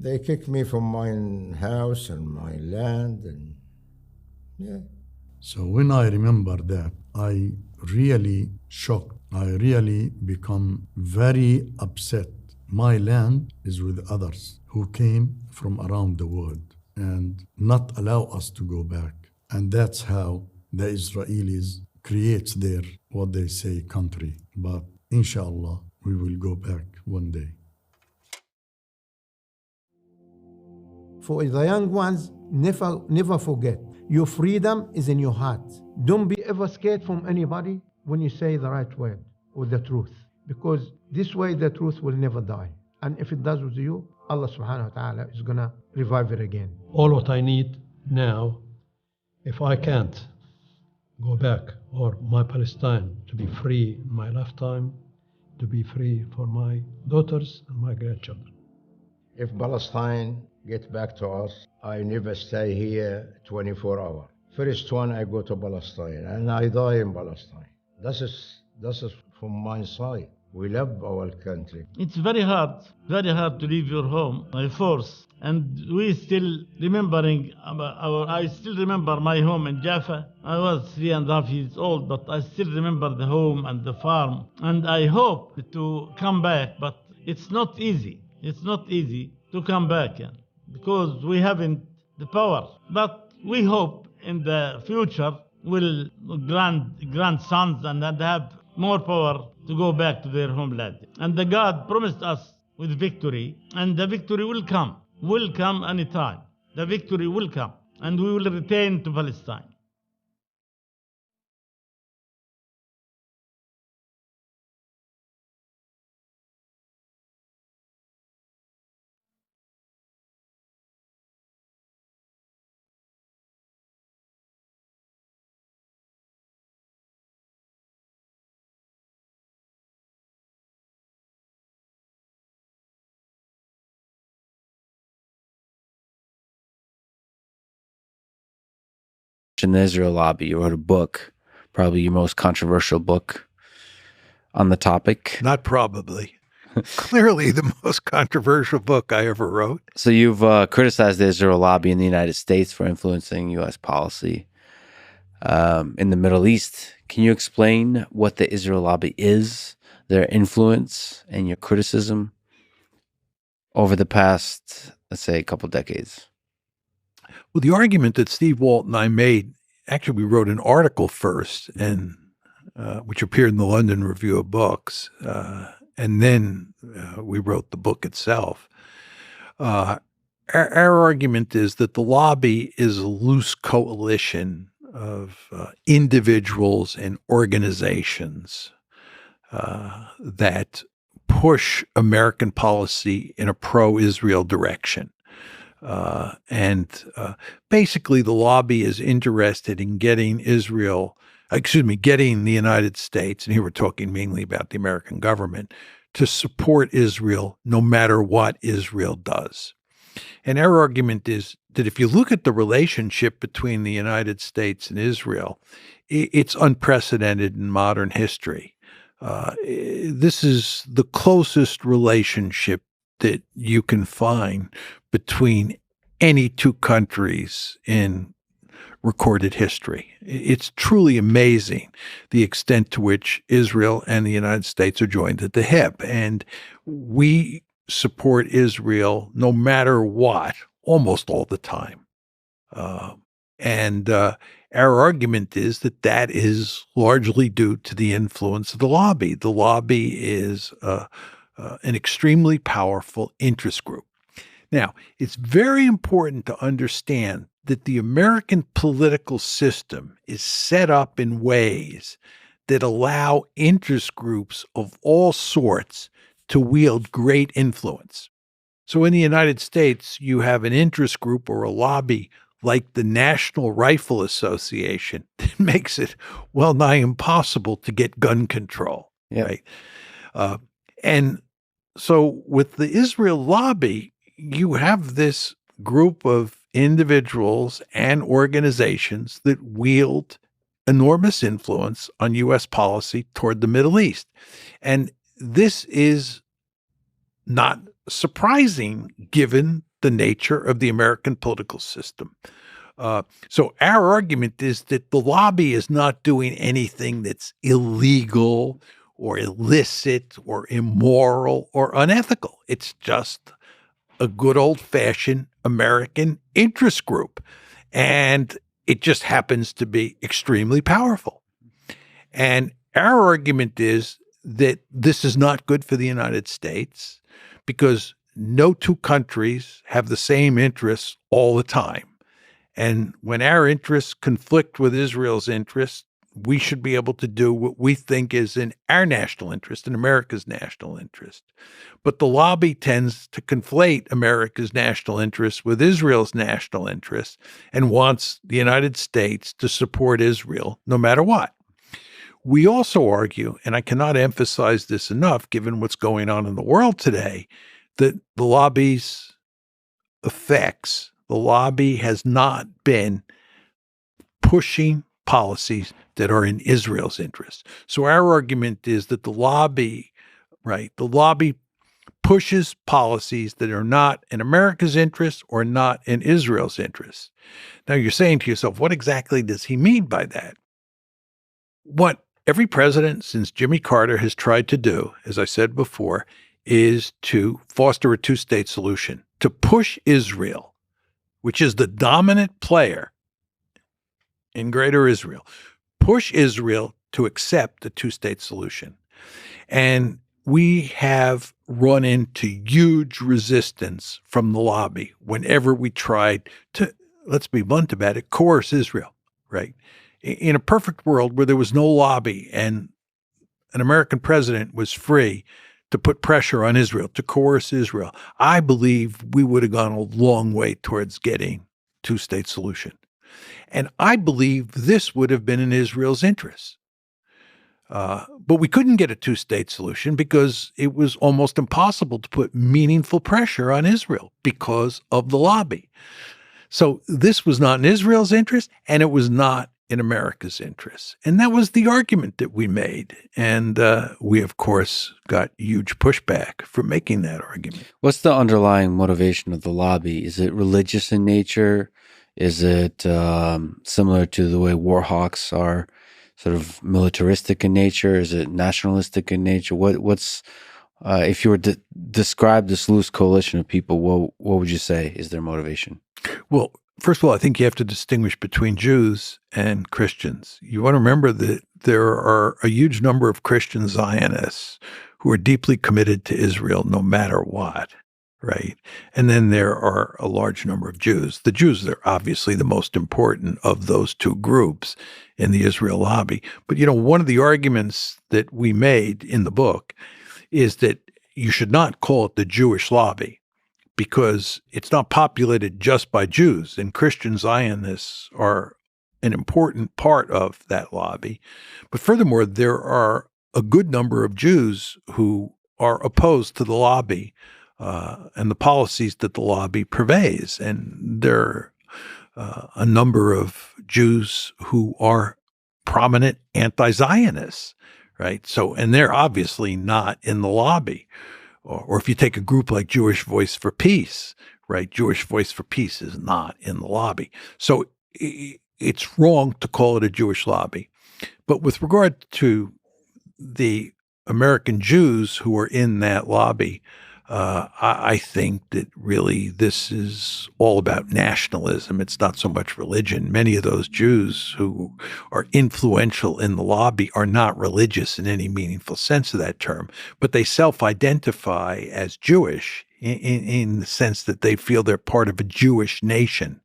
they kicked me from my house and my land and yeah. So when I remember that, I really shocked. I really become very upset. My land is with others who came from around the world and not allow us to go back. And that's how the Israelis creates their, what they say, country. But inshallah, we will go back one day. For the young ones, never forget, your freedom is in your heart. Don't be ever scared from anybody when you say the right word or the truth, because this way the truth will never die. And if it does with you, Allah subhanahu wa ta'ala is going to revive it again. All what I need now, if I can't go back, or my Palestine to be free in my lifetime, to be free for my daughters and my grandchildren. If Palestine gets back to us, I never stay here 24 hours. First one, I go to Palestine and I die in Palestine. This is from my side. We love our country. It's very hard to leave your home by force. And we still remembering I still remember my home in Jaffa. I was 3.5 years old, but I still remember the home and the farm. And I hope to come back, but it's not easy. It's not easy to come back because we haven't the power. But we hope in the future will grandsons and have more power to go back to their homeland. And the God promised us with victory, and the victory will come anytime. The victory will come, and we will return to Palestine. In the Israel lobby, you wrote a book, probably your most controversial book on the topic. Not probably. Clearly the most controversial book I ever wrote. So you've criticized the Israel lobby in the United States for influencing U.S. policy in the Middle East. Can you explain what the Israel lobby is, their influence, and your criticism over the past, let's say, a couple decades? Well, the argument that Steve Walt and I made, actually we wrote an article first, and which appeared in the London Review of Books, and then we wrote the book itself. Our argument is that the lobby is a loose coalition of individuals and organizations that push American policy in a pro-Israel direction. Basically the lobby is interested in getting getting the United States, and here we're talking mainly about the American government, to support Israel no matter what Israel does. And our argument is that if you look at the relationship between the United States and Israel, it's unprecedented in modern history. This is the closest relationship that you can find between any two countries in recorded history. It's truly amazing the extent to which Israel and the United States are joined at the hip. And we support Israel no matter what, almost all the time. Our argument is that is largely due to the influence of the lobby. The lobby is an extremely powerful interest group. Now, it's very important to understand that the American political system is set up in ways that allow interest groups of all sorts to wield great influence. So in the United States, you have an interest group or a lobby like the National Rifle Association that makes it well nigh impossible to get gun control, right? And so with the Israel lobby, you have this group of individuals and organizations that wield enormous influence on U.S. policy toward the Middle East. And this is not surprising given the nature of the American political system. So our argument is that the lobby is not doing anything that's illegal or illicit or immoral or unethical. It's just a good old-fashioned American interest group. And it just happens to be extremely powerful. And our argument is that this is not good for the United States because no two countries have the same interests all the time. And when our interests conflict with Israel's interests, we should be able to do what we think is in our national interest, in America's national interest. But the lobby tends to conflate America's national interests with Israel's national interests and wants the United States to support Israel no matter what. We also argue, and I cannot emphasize this enough given what's going on in the world today, that the lobby's effects, the lobby has not been pushing policies that are in Israel's interest. So our argument is that the lobby pushes policies that are not in America's interest or not in Israel's interest. Now you're saying to yourself, what exactly does he mean by that? What every president since Jimmy Carter has tried to do, as I said before, is to foster a two-state solution, to push Israel, which is the dominant player in Greater Israel, push Israel to accept the two-state solution. And we have run into huge resistance from the lobby whenever we tried to, let's be blunt about it, coerce Israel, right? In a perfect world where there was no lobby and an American president was free to put pressure on Israel, to coerce Israel, I believe we would have gone a long way towards getting two-state solution. And I believe this would have been in Israel's interests. But we couldn't get a two-state solution because it was almost impossible to put meaningful pressure on Israel because of the lobby. So this was not in Israel's interest, and it was not in America's interests. And that was the argument that we made. And we, of course, got huge pushback for making that argument. What's the underlying motivation of the lobby? Is it religious in nature? Is it similar to the way war hawks are sort of militaristic in nature? Is it nationalistic in nature? What's if you were to describe this loose coalition of people, what would you say is their motivation? Well, first of all, I think you have to distinguish between Jews and Christians. You want to remember that there are a huge number of Christian Zionists who are deeply committed to Israel no matter what. Right. And then there are a large number of Jews. The Jews are obviously the most important of those two groups in the Israel lobby. But, one of the arguments that we made in the book is that you should not call it the Jewish lobby because it's not populated just by Jews, and Christian Zionists are an important part of that lobby. But furthermore, there are a good number of Jews who are opposed to the lobby and the policies that the lobby purveys. And there are a number of Jews who are prominent anti-Zionists, right? So, and they're obviously not in the lobby. Or if you take a group like Jewish Voice for Peace, right? Jewish Voice for Peace is not in the lobby. So it's wrong to call it a Jewish lobby. But with regard to the American Jews who are in that lobby, I think that really this is all about nationalism. It's not so much religion. Many of those Jews who are influential in the lobby are not religious in any meaningful sense of that term, but they self-identify as Jewish in the sense that they feel they're part of a Jewish nation.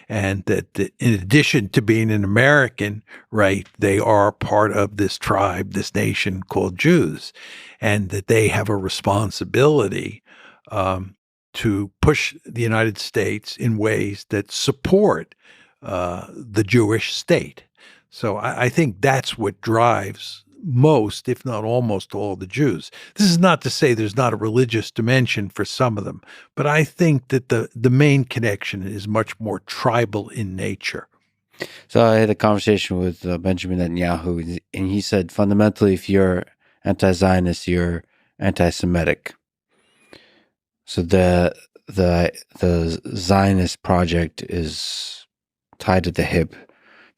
And that in addition to being an American, right, they are part of this tribe, this nation called Jews, and that they have a responsibility to push the United States in ways that support the Jewish state. So I think that's what drives most, if not almost all, the Jews. This is not to say there's not a religious dimension for some of them, but I think that the main connection is much more tribal in nature. So I had a conversation with Benjamin Netanyahu, and he said fundamentally, if you're anti-Zionist, you're anti-Semitic. So the Zionist project is tied at the hip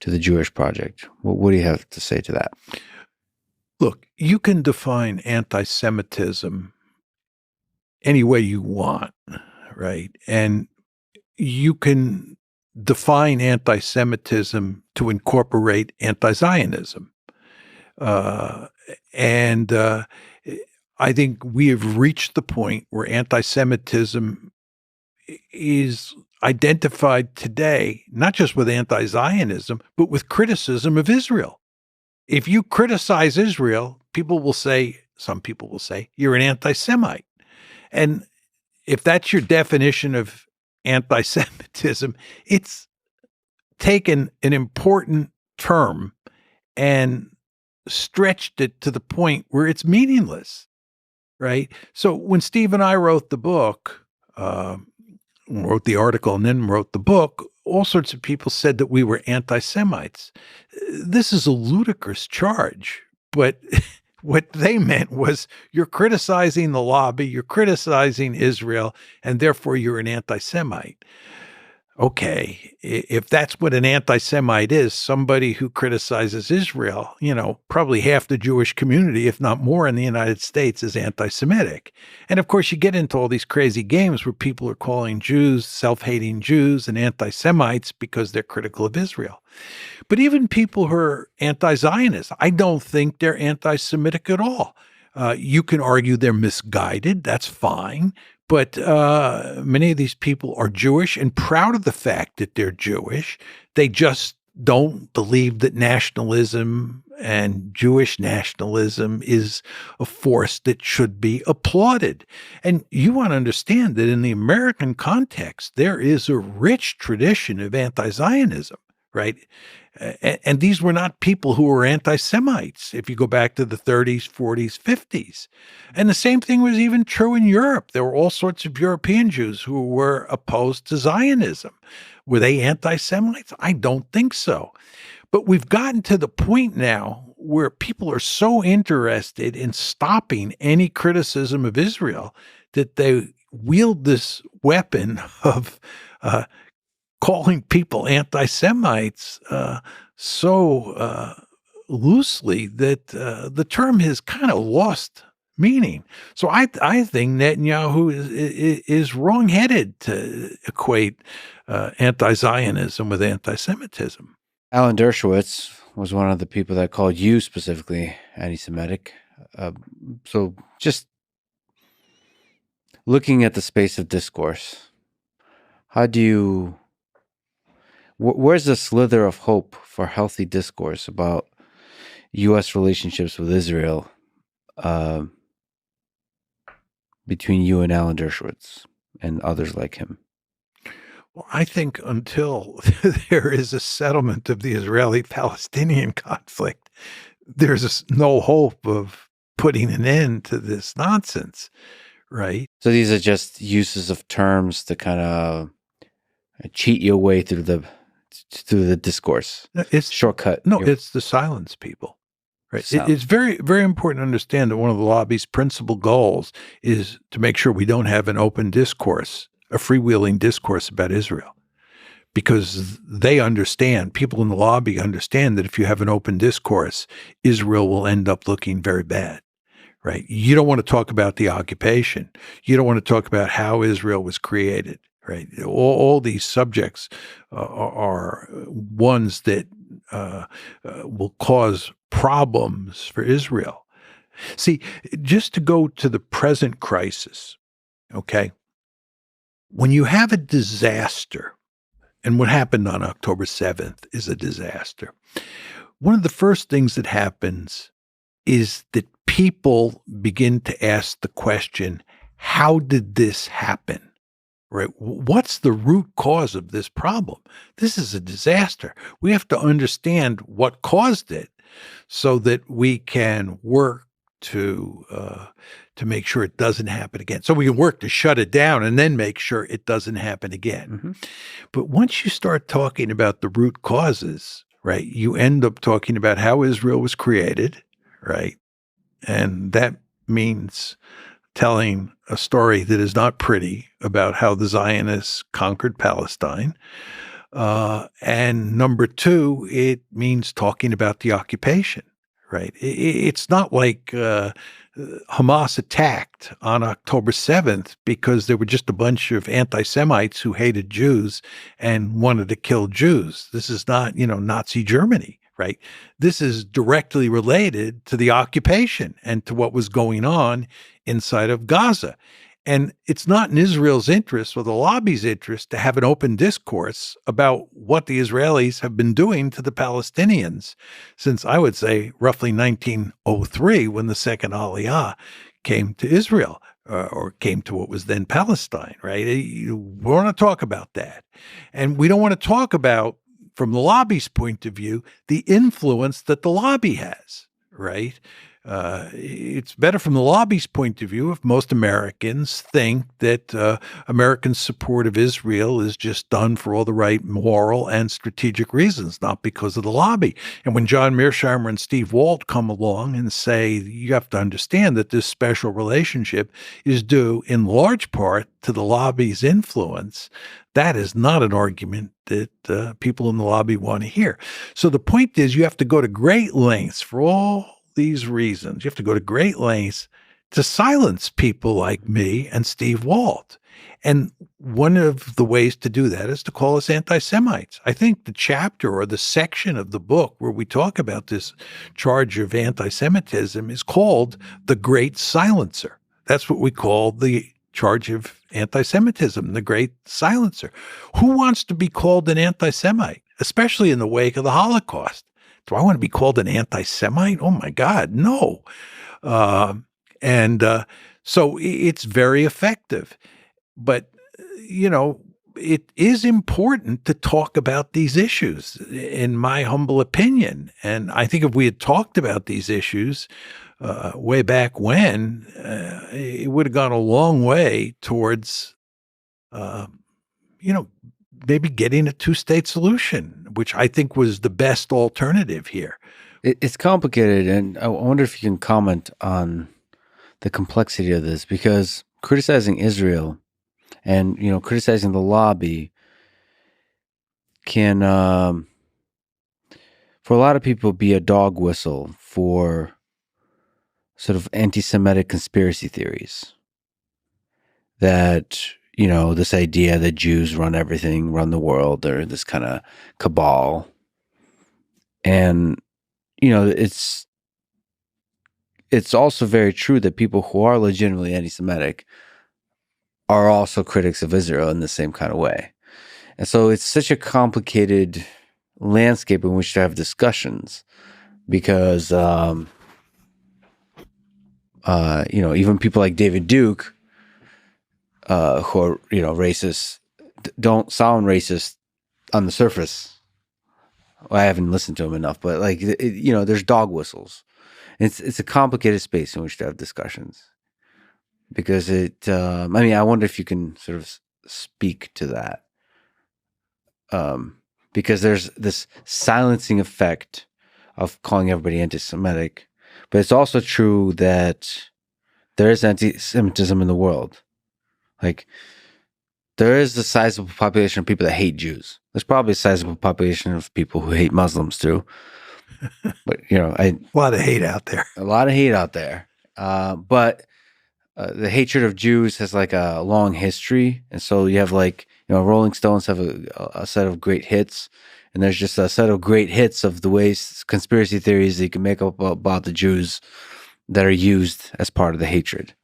to the Jewish project. What do you have to say to that? Look, you can define anti-Semitism any way you want, right? And you can define anti-Semitism to incorporate anti-Zionism. And I think we have reached the point where anti-Semitism is identified today, not just with anti-Zionism, but with criticism of Israel. If you criticize Israel, some people will say, you're an anti-Semite. And if that's your definition of anti-Semitism, it's taken an important term and stretched it to the point where it's meaningless, right? So when Steve and I wrote the book, wrote the article and then wrote the book, all sorts of people said that we were anti-Semites. This is a ludicrous charge, but what they meant was you're criticizing the lobby, you're criticizing Israel, and therefore you're an anti-Semite. Okay, if that's what an anti-Semite is, somebody who criticizes Israel, probably half the Jewish community, if not more in the United States, is anti-Semitic. And of course, you get into all these crazy games where people are calling Jews self-hating Jews and anti-Semites because they're critical of Israel. But even people who are anti-Zionist, I don't think they're anti-Semitic at all. You can argue they're misguided. That's fine. But many of these people are Jewish and proud of the fact that they're Jewish. They just don't believe that nationalism and Jewish nationalism is a force that should be applauded. And you want to understand that in the American context, there is a rich tradition of anti-Zionism, right? And these were not people who were anti-Semites, if you go back to the 30s, 40s, 50s. And the same thing was even true in Europe. There were all sorts of European Jews who were opposed to Zionism. Were they anti-Semites? I don't think so. But we've gotten to the point now where people are so interested in stopping any criticism of Israel that they wield this weapon of calling people anti-Semites so loosely that the term has kind of lost meaning. So I think Netanyahu is wrong-headed to equate anti-Zionism with anti-Semitism. Alan Dershowitz was one of the people that called you specifically anti-Semitic. So just looking at the space of discourse, where's the slither of hope for healthy discourse about U.S. relationships with Israel between you and Alan Dershowitz and others like him? Well, I think until there is a settlement of the Israeli-Palestinian conflict, there's no hope of putting an end to this nonsense, right? So these are just uses of terms to kind of cheat your way through the discourse. It's shortcut. No, it's to silence people. Right. It's very, very important to understand that one of the lobby's principal goals is to make sure we don't have an open discourse, a freewheeling discourse about Israel, because they understand, people in the lobby understand that if you have an open discourse, Israel will end up looking very bad. Right. You don't want to talk about the occupation. You don't want to talk about how Israel was created. Right. All these subjects are ones that will cause problems for Israel. See, just to go to the present crisis, okay, when you have a disaster, and what happened on October 7th is a disaster, one of the first things that happens is that people begin to ask the question, how did this happen? Right? What's the root cause of this problem? This is a disaster. We have to understand what caused it so that we can work to make sure it doesn't happen again. So we can work to shut it down and then make sure it doesn't happen again. Mm-hmm. But once you start talking about the root causes, right, you end up talking about how Israel was created, right? And that means telling a story that is not pretty about how the Zionists conquered Palestine. And number two, it means talking about the occupation, right? It's not like Hamas attacked on October 7th because there were just a bunch of anti-Semites who hated Jews and wanted to kill Jews. This is not, Nazi Germany, right? This is directly related to the occupation and to what was going on inside of Gaza. And it's not in Israel's interest or the lobby's interest to have an open discourse about what the Israelis have been doing to the Palestinians since, I would say, roughly 1903, when the second Aliyah came to Israel, or came to what was then Palestine, right? We want to talk about that. And we don't want to talk about, from the lobby's point of view, the influence that the lobby has, right? It's better from the lobby's point of view if most Americans think that American support of Israel is just done for all the right moral and strategic reasons, not because of the lobby. And when John Mearsheimer and Steve Walt come along and say, you have to understand that this special relationship is due in large part to the lobby's influence, that is not an argument that people in the lobby want to hear. So the point is, you have to go to great lengths for all these reasons. You have to go to great lengths to silence people like me and Steve Walt. And one of the ways to do that is to call us anti-Semites. I think the chapter or the section of the book where we talk about this charge of anti-Semitism is called The Great Silencer. That's what we call the charge of anti-Semitism, the Great Silencer. Who wants to be called an anti-Semite, especially in the wake of the Holocaust? Do I want to be called an anti-Semite? Oh, my God, no. So it's very effective. But, it is important to talk about these issues, in my humble opinion. And I think if we had talked about these issues way back when, it would have gone a long way towards, maybe getting a two-state solution, which I think was the best alternative here. It's complicated, and I wonder if you can comment on the complexity of this, because criticizing Israel and, criticizing the lobby can, for a lot of people, be a dog whistle for sort of anti-Semitic conspiracy theories that, this idea that Jews run everything, run the world, or this kind of cabal. And, it's also very true that people who are legitimately anti-Semitic are also critics of Israel in the same kind of way. And so it's such a complicated landscape in which to have discussions because, even people like David Duke, who are, racist, don't sound racist on the surface. Well, I haven't listened to him enough, but there's dog whistles. It's a complicated space in which to have discussions because I wonder if you can sort of speak to that. Because there's this silencing effect of calling everybody anti-Semitic, but it's also true that there is anti-Semitism in the world. There is a sizable population of people that hate Jews. There's probably a sizable population of people who hate Muslims too. But a lot of hate out there. A lot of hate out there. But the hatred of Jews has a long history, and so you have Rolling Stones have a set of great hits, and there's just a set of great hits of the ways conspiracy theories that you can make up about the Jews that are used as part of the hatred.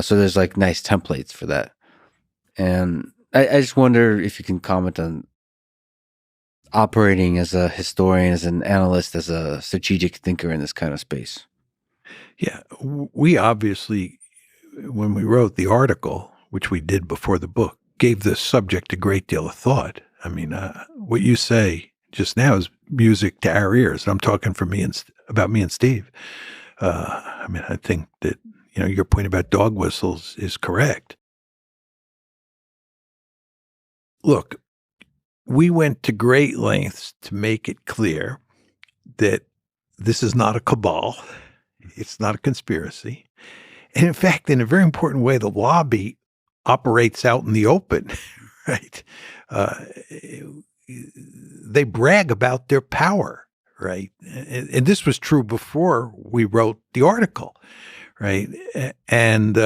So there's nice templates for that. And I just wonder if you can comment on operating as a historian, as an analyst, as a strategic thinker in this kind of space. Yeah, we obviously, when we wrote the article, which we did before the book, gave this subject a great deal of thought. What you say just now is music to our ears. I'm talking about me and Steve. I think that, your point about dog whistles is correct. Look, we went to great lengths to make it clear that this is not a cabal. It's not a conspiracy. And in fact, in a very important way, the lobby operates out in the open, right? They brag about their power, right? And this was true before we wrote the article, right? And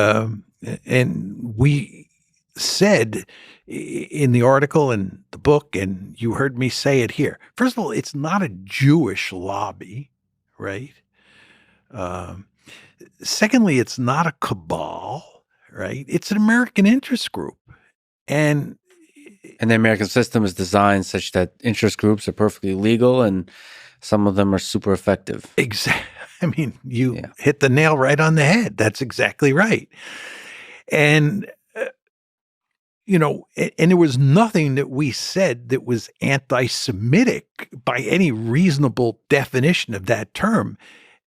we said in the article and the book, and you heard me say it here. First of all, it's not a Jewish lobby, right? Secondly, it's not a cabal, right? It's an American interest group. And the American system is designed such that interest groups are perfectly legal and some of them are super effective. Exactly. I mean, you hit the nail right on the head. That's exactly right. And, and there was nothing that we said that was anti-Semitic by any reasonable definition of that term.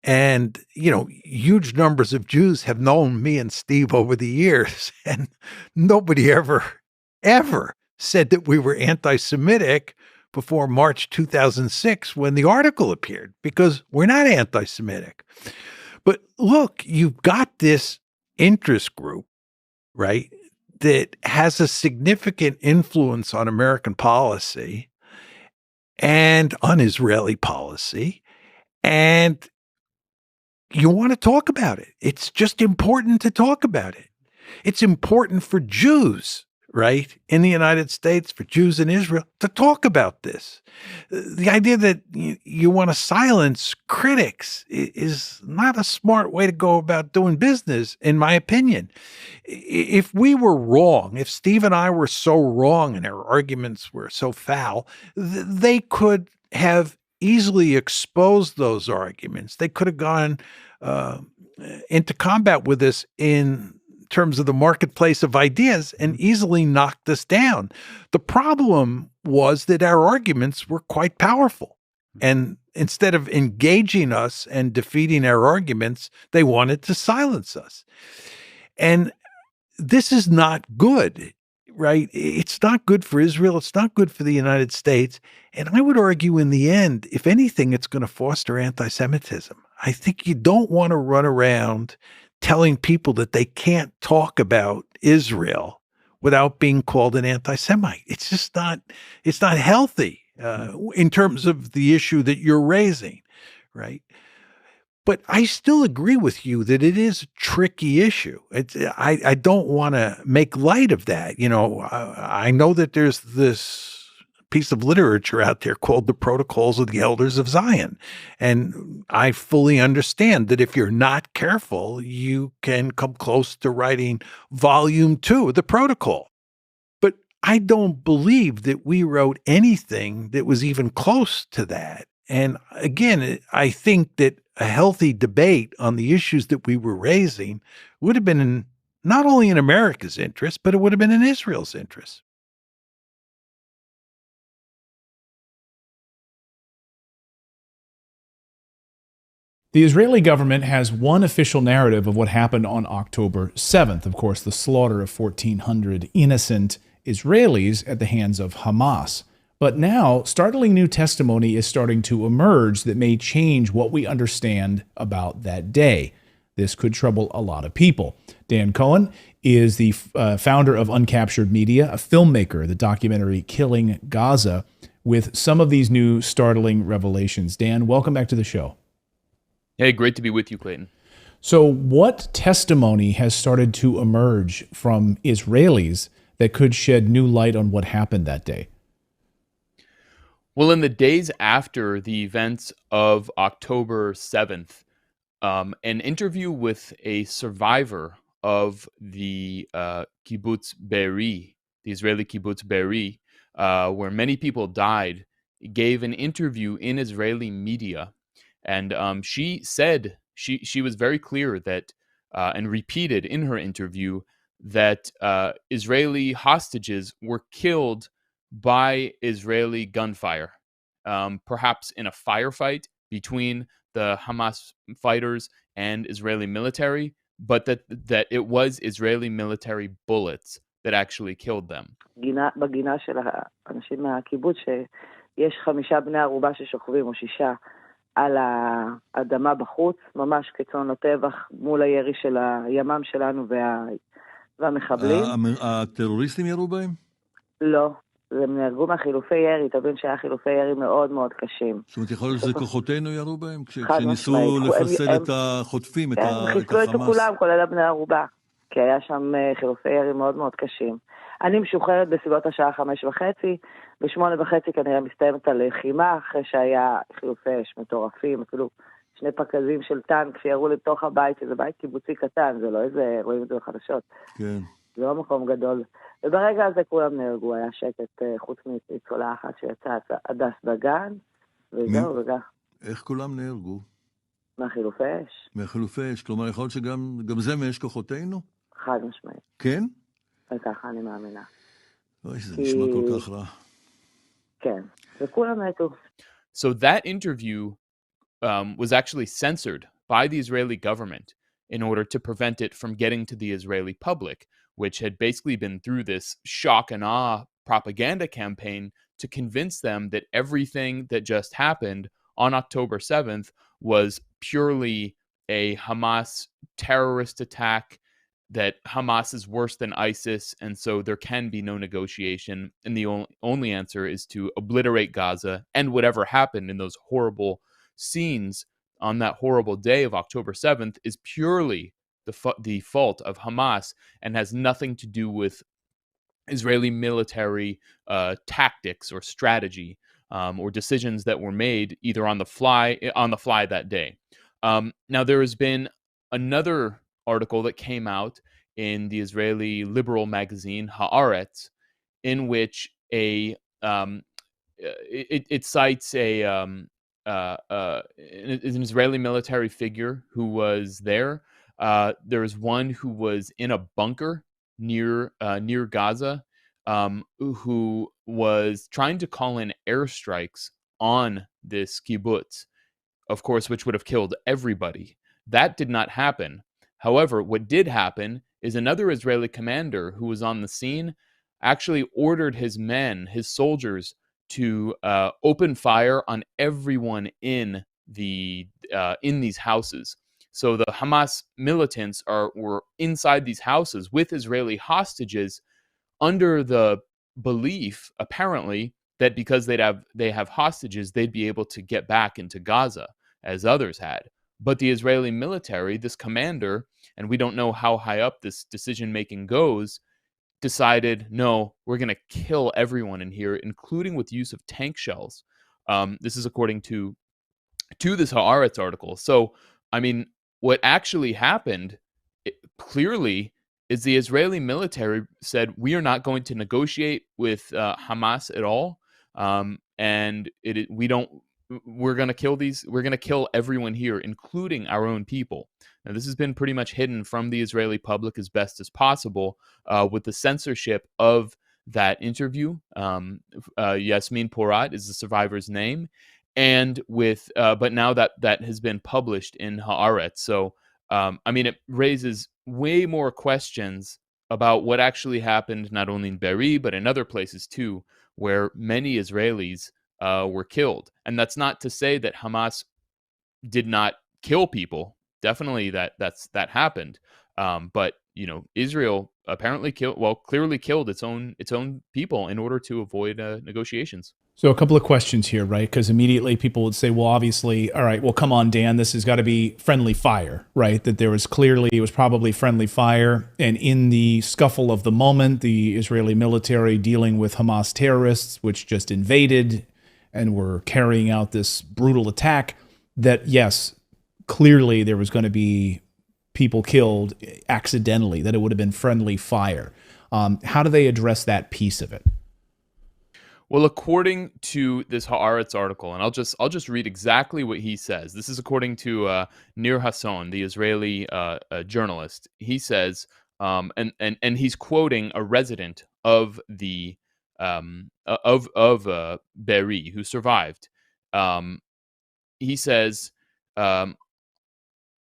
And, huge numbers of Jews have known me and Steve over the years, and nobody ever said that we were anti-Semitic before March 2006 when the article appeared, because we're not anti-Semitic. But look, you've got this interest group, right, that has a significant influence on American policy and on Israeli policy, and you want to talk about it. It's just important to talk about it. It's important for Jews, right, in the United States, for Jews in Israel, to talk about this. The idea that you want to silence critics is not a smart way to go about doing business, in my opinion. If we were wrong, if Steve and I were so wrong and our arguments were so foul, they could have easily exposed those arguments. They could have gone into combat with us in terms of the marketplace of ideas and easily knocked us down. The problem was that our arguments were quite powerful. And instead of engaging us and defeating our arguments, they wanted to silence us. And this is not good, right? It's not good for Israel. It's not good for the United States. And I would argue in the end, if anything, it's going to foster anti-Semitism. I think you don't want to run around telling people that they can't talk about Israel without being called an anti-Semite. It's just not, it's not healthy in terms of the issue that you're raising, right? But I still agree with you that it is a tricky issue. I don't want to make light of that. I know that there's this piece of literature out there called the Protocols of the Elders of Zion. And I fully understand that if you're not careful, you can come close to writing volume 2 of the protocol. But I don't believe that we wrote anything that was even close to that. And again, I think that a healthy debate on the issues that we were raising would have been not only in America's interest, but it would have been in Israel's interest. The Israeli government has one official narrative of what happened on October 7th. Of course, the slaughter of 1,400 innocent Israelis at the hands of Hamas. But now, startling new testimony is starting to emerge that may change what we understand about that day. This could trouble a lot of people. Dan Cohen is the founder of Uncaptured Media, a filmmaker, the documentary Killing Gaza, with some of these new startling revelations. Dan, welcome back to the show. Hey, great to be with you, Clayton. So what testimony has started to emerge from Israelis that could shed new light on what happened that day? Well, in the days after the events of October 7th, an interview with a survivor of the kibbutz Be'eri, the Israeli kibbutz Be'eri, where many people died, gave an interview in Israeli media. And she said, she was very clear that, and repeated in her interview, that Israeli hostages were killed by Israeli gunfire, perhaps in a firefight between the Hamas fighters and Israeli military, but that it was Israeli military bullets that actually killed them. בגינה של האנשים מהקיבוץ שיש 5 בני ערובה ששוכבים או 6 על האדמה בחוץ, ממש כצאן לטבח מול הירי של הימ"מ שלנו והמחבלים. הטרוריסטים ירו בהם? לא, הם נהרגו מהחילופי ירי, תבין שהיה חילופי ירי מאוד מאוד קשים. זאת אומרת, יכול להיות שזה כוחותינו ירו בהם? חד כשניסו משמעית. לחסל את החוטפים, את כן, החמאס? חיסלו את כולם, כולל הבני ערובה, כי היה שם חילופי ירי מאוד מאוד קשים. אני משוחררת בסביבות השעה 5:30, ב8:30 כנראה מסתיימת הלחימה, אחרי שהיה חילופי אש מטורפים, אפילו 2 פקזים של טנק שירו לתוך הבית, שזה בית קיבוצי קטן, זה לא איזה, רואים את זה בחדשות. כן. זה לא מקום גדול. וברגע הזה כולם נהרגו, היה שקט, חוץ מניצולה אחת שיצאה הדס דגן, וזהו, וגם. איך כולם נהרגו? מהחילופי אש. מהחילופי אש, כלומר, יכול להיות שגם זה מאש כוחותינו? חד משמעית. כן? וככה אני מאמינה. אוי, זה נשמע כל כך רע. כן, וכולם מתו. So that interview was actually censored by the Israeli government in order to prevent it from getting to the Israeli public, which had basically been through this shock and awe propaganda campaign to convince them that everything that just happened on October 7th was purely a Hamas terrorist attack, that Hamas is worse than ISIS, and so there can be no negotiation, and the only answer is to obliterate Gaza, and whatever happened in those horrible scenes on that horrible day of October 7th is purely the fault of Hamas and has nothing to do with Israeli military tactics or strategy or decisions that were made either on the fly that day. Now, there has been another article that came out in the Israeli liberal magazine Haaretz, in which it cites an Israeli military figure who was there. There is one who was in a bunker near Gaza, who was trying to call in airstrikes on this kibbutz, of course, which would have killed everybody. That did not happen. However, what did happen is another Israeli commander who was on the scene actually ordered his men, his soldiers, to open fire on everyone in these houses. So the Hamas militants were inside these houses with Israeli hostages under the belief, apparently, that because they have hostages, they'd be able to get back into Gaza, as others had. But the Israeli military, this commander, and we don't know how high up this decision-making goes, decided, no, we're going to kill everyone in here, including with use of tank shells. This is according to this Haaretz article. So, I mean, what actually happened, clearly, is the Israeli military said, we are not going to negotiate with Hamas at all, and we're going to kill everyone here, including our own people. Now, this has been pretty much hidden from the Israeli public as best as possible with the censorship of that interview. Yasmin Porat is the survivor's name, and but now that has been published in Haaretz. So, I mean, it raises way more questions about what actually happened, not only in Be'eri, but in other places too, where many Israelis were killed. And that's not to say that Hamas did not kill people. Definitely that happened. But, you know, Israel apparently clearly killed its own people in order to avoid negotiations. So a couple of questions here, right? Because immediately people would say, well, obviously, all right, well, come on, Dan, this has got to be friendly fire, right? That it was probably friendly fire. And in the scuffle of the moment, the Israeli military dealing with Hamas terrorists, which just invaded and were carrying out this brutal attack, that yes, clearly there was going to be people killed accidentally, that it would have been friendly fire. How do they address that piece of it? Well, according to this Haaretz article, and I'll just read exactly what he says. This is according to Nir Hasson, the Israeli journalist. He says, and he's quoting a resident of the Be'eri who survived. He says,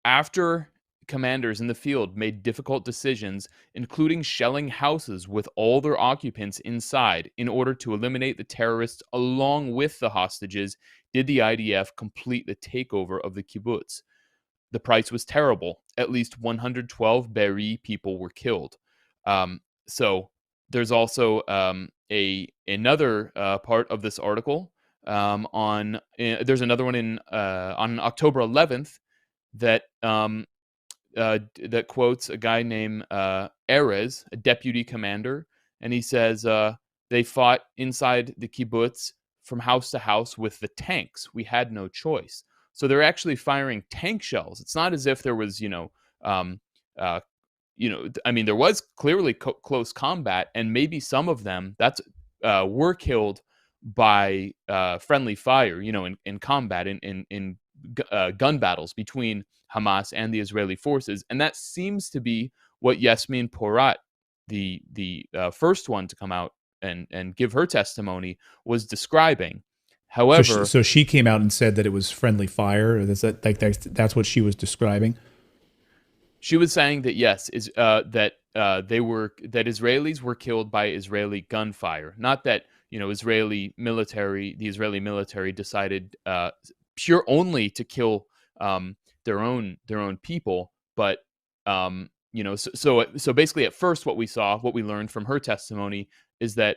after commanders in the field made difficult decisions, including shelling houses with all their occupants inside in order to eliminate the terrorists along with the hostages, did the IDF complete the takeover of the kibbutz? The price was terrible. At least 112 Be'eri people were killed. So there's also another part of this article there's another one on October 11th that that quotes a guy named Erez, a deputy commander, and he says they fought inside the kibbutz from house to house with the tanks. We had no choice. So they're actually firing tank shells. It's not as if there was, I mean, there was clearly close combat, and maybe some of them were killed by friendly fire, in combat, in gun battles between Hamas and the Israeli forces. And that seems to be what Yasmin Porat, the first one to come out and give her testimony, was describing. However, so she came out and said that it was friendly fire. That's what she was describing. She was saying that yes, that Israelis were killed by Israeli gunfire, not that the Israeli military decided pure only to kill their own people, but so basically at first what we learned from her testimony is that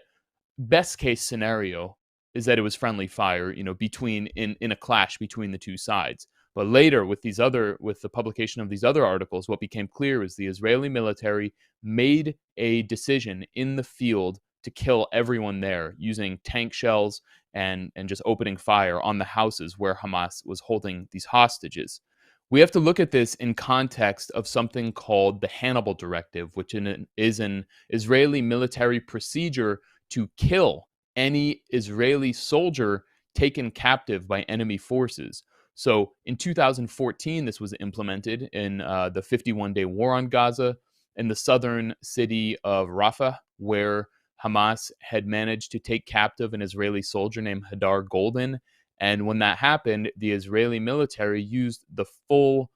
best case scenario is that it was friendly fire, in a clash between the two sides. But later, with the publication of these other articles, what became clear is the Israeli military made a decision in the field to kill everyone there using tank shells and just opening fire on the houses where Hamas was holding these hostages. We have to look at this in context of something called the Hannibal Directive, which is an Israeli military procedure to kill any Israeli soldier taken captive by enemy forces. So in 2014, this was implemented in the 51-day war on Gaza in the southern city of Rafah, where Hamas had managed to take captive an Israeli soldier named Hadar Golden. And when that happened, the Israeli military used the full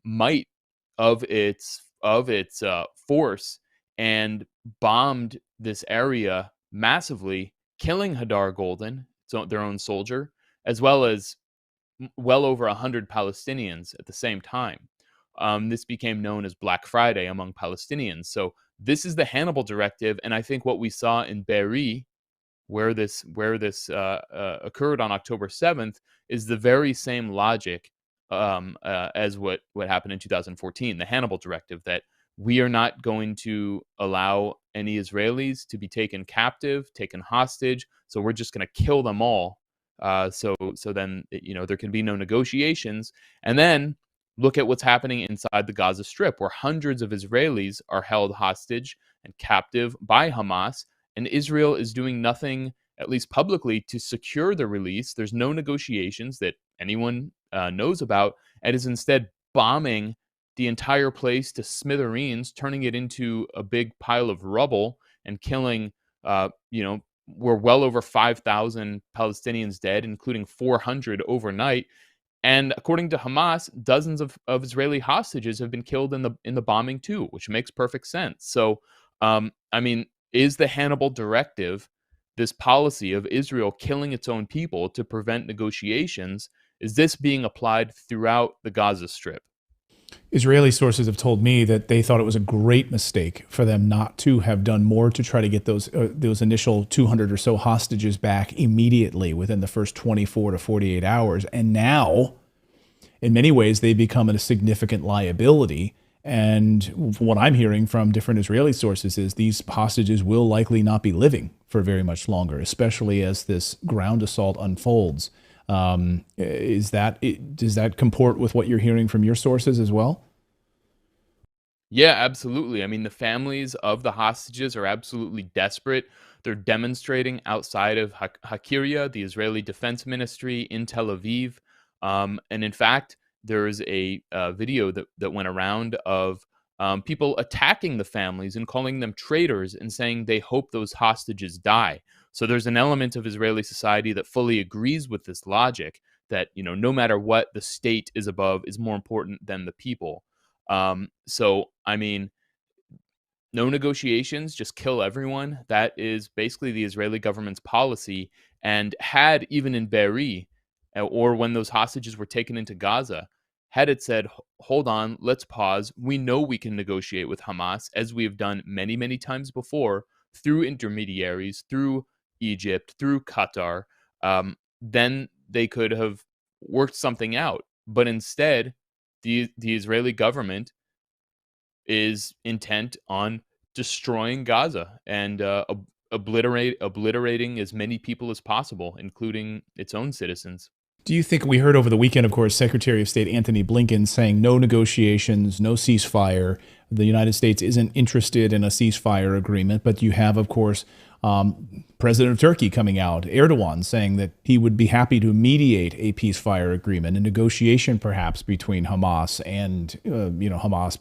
might of its force and bombed this area massively, killing Hadar Golden, their own soldier, as well as well over 100 Palestinians at the same time. This became known as Black Friday among Palestinians. So this is the Hannibal Directive, and I think what we saw in Be'eri, where this occurred on October 7th, is the very same logic as what happened in 2014, the Hannibal Directive, that we are not going to allow any Israelis to be taken captive, taken hostage, so we're just going to kill them all. So then there can be no negotiations. And then look at what's happening inside the Gaza Strip, where hundreds of Israelis are held hostage and captive by Hamas, and Israel is doing nothing, at least publicly, to secure the release. There's no negotiations that anyone knows about, and is instead bombing the entire place to smithereens, turning it into a big pile of rubble and killing, we're well over 5,000 Palestinians dead, including 400 overnight. And according to Hamas, dozens of Israeli hostages have been killed in the bombing too, which makes perfect sense. So, is the Hannibal Directive, this policy of Israel killing its own people to prevent negotiations, is this being applied throughout the Gaza Strip? Israeli sources have told me that they thought it was a great mistake for them not to have done more to try to get those initial 200 or so hostages back immediately within the first 24 to 48 hours. And now, in many ways, they become a significant liability. And what I'm hearing from different Israeli sources is these hostages will likely not be living for very much longer, especially as this ground assault unfolds. Does that comport with what you're hearing from your sources as well? Yeah, absolutely. I mean, the families of the hostages are absolutely desperate. They're demonstrating outside of Hakiria, the Israeli Defense Ministry in Tel Aviv. And in fact, there's a video that went around of people attacking the families and calling them traitors and saying they hope those hostages die. So there's an element of Israeli society that fully agrees with this logic that, no matter what, the state is more important than the people. So, I mean, no negotiations, just kill everyone. That is basically the Israeli government's policy. And had, even in Be'eri, or when those hostages were taken into Gaza, had it said, hold on, let's pause. We know we can negotiate with Hamas, as we have done many, many times before, through intermediaries, through Egypt, through Qatar, then they could have worked something out. But instead, the Israeli government is intent on destroying Gaza and obliterating as many people as possible, including its own citizens. Do you think, we heard over the weekend, of course, Secretary of State Antony Blinken saying no negotiations, no ceasefire. The United States isn't interested in a ceasefire agreement, but you have, of course, President of Turkey coming out, Erdogan, saying that he would be happy to mediate a peacefire agreement, a negotiation perhaps between Hamas and, Hamas,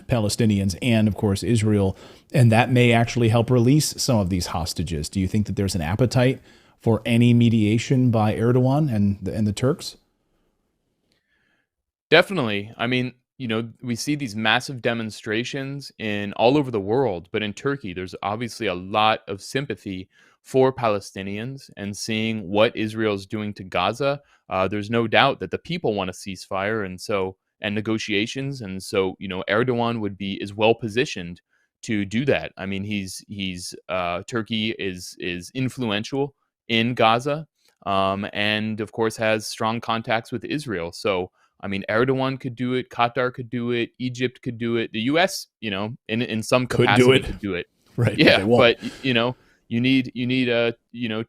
Palestinians, and, of course, Israel. And that may actually help release some of these hostages. Do you think that there's an appetite for any mediation by Erdogan and the Turks? Definitely. I mean, we see these massive demonstrations in all over the world, but in Turkey, there's obviously a lot of sympathy for Palestinians, and seeing what Israel's doing to Gaza, there's no doubt that the people want a ceasefire and negotiations, and so Erdogan is well positioned to do that. I mean, Turkey is influential in Gaza, and of course has strong contacts with Israel. So, I mean, Erdogan could do it, Qatar could do it, Egypt could do it, the U.S., in some capacity could do it. Right. Yeah, but you need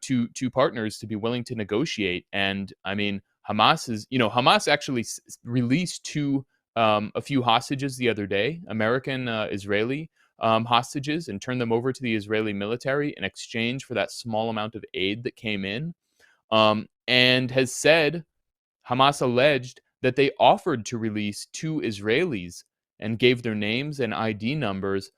two partners to be willing to negotiate. And I mean, Hamas actually released a few hostages the other day, American Israeli hostages, and turned them over to the Israeli military in exchange for that small amount of aid that came in, and has said, Hamas alleged that they offered to release 2 Israelis and gave their names and ID numbers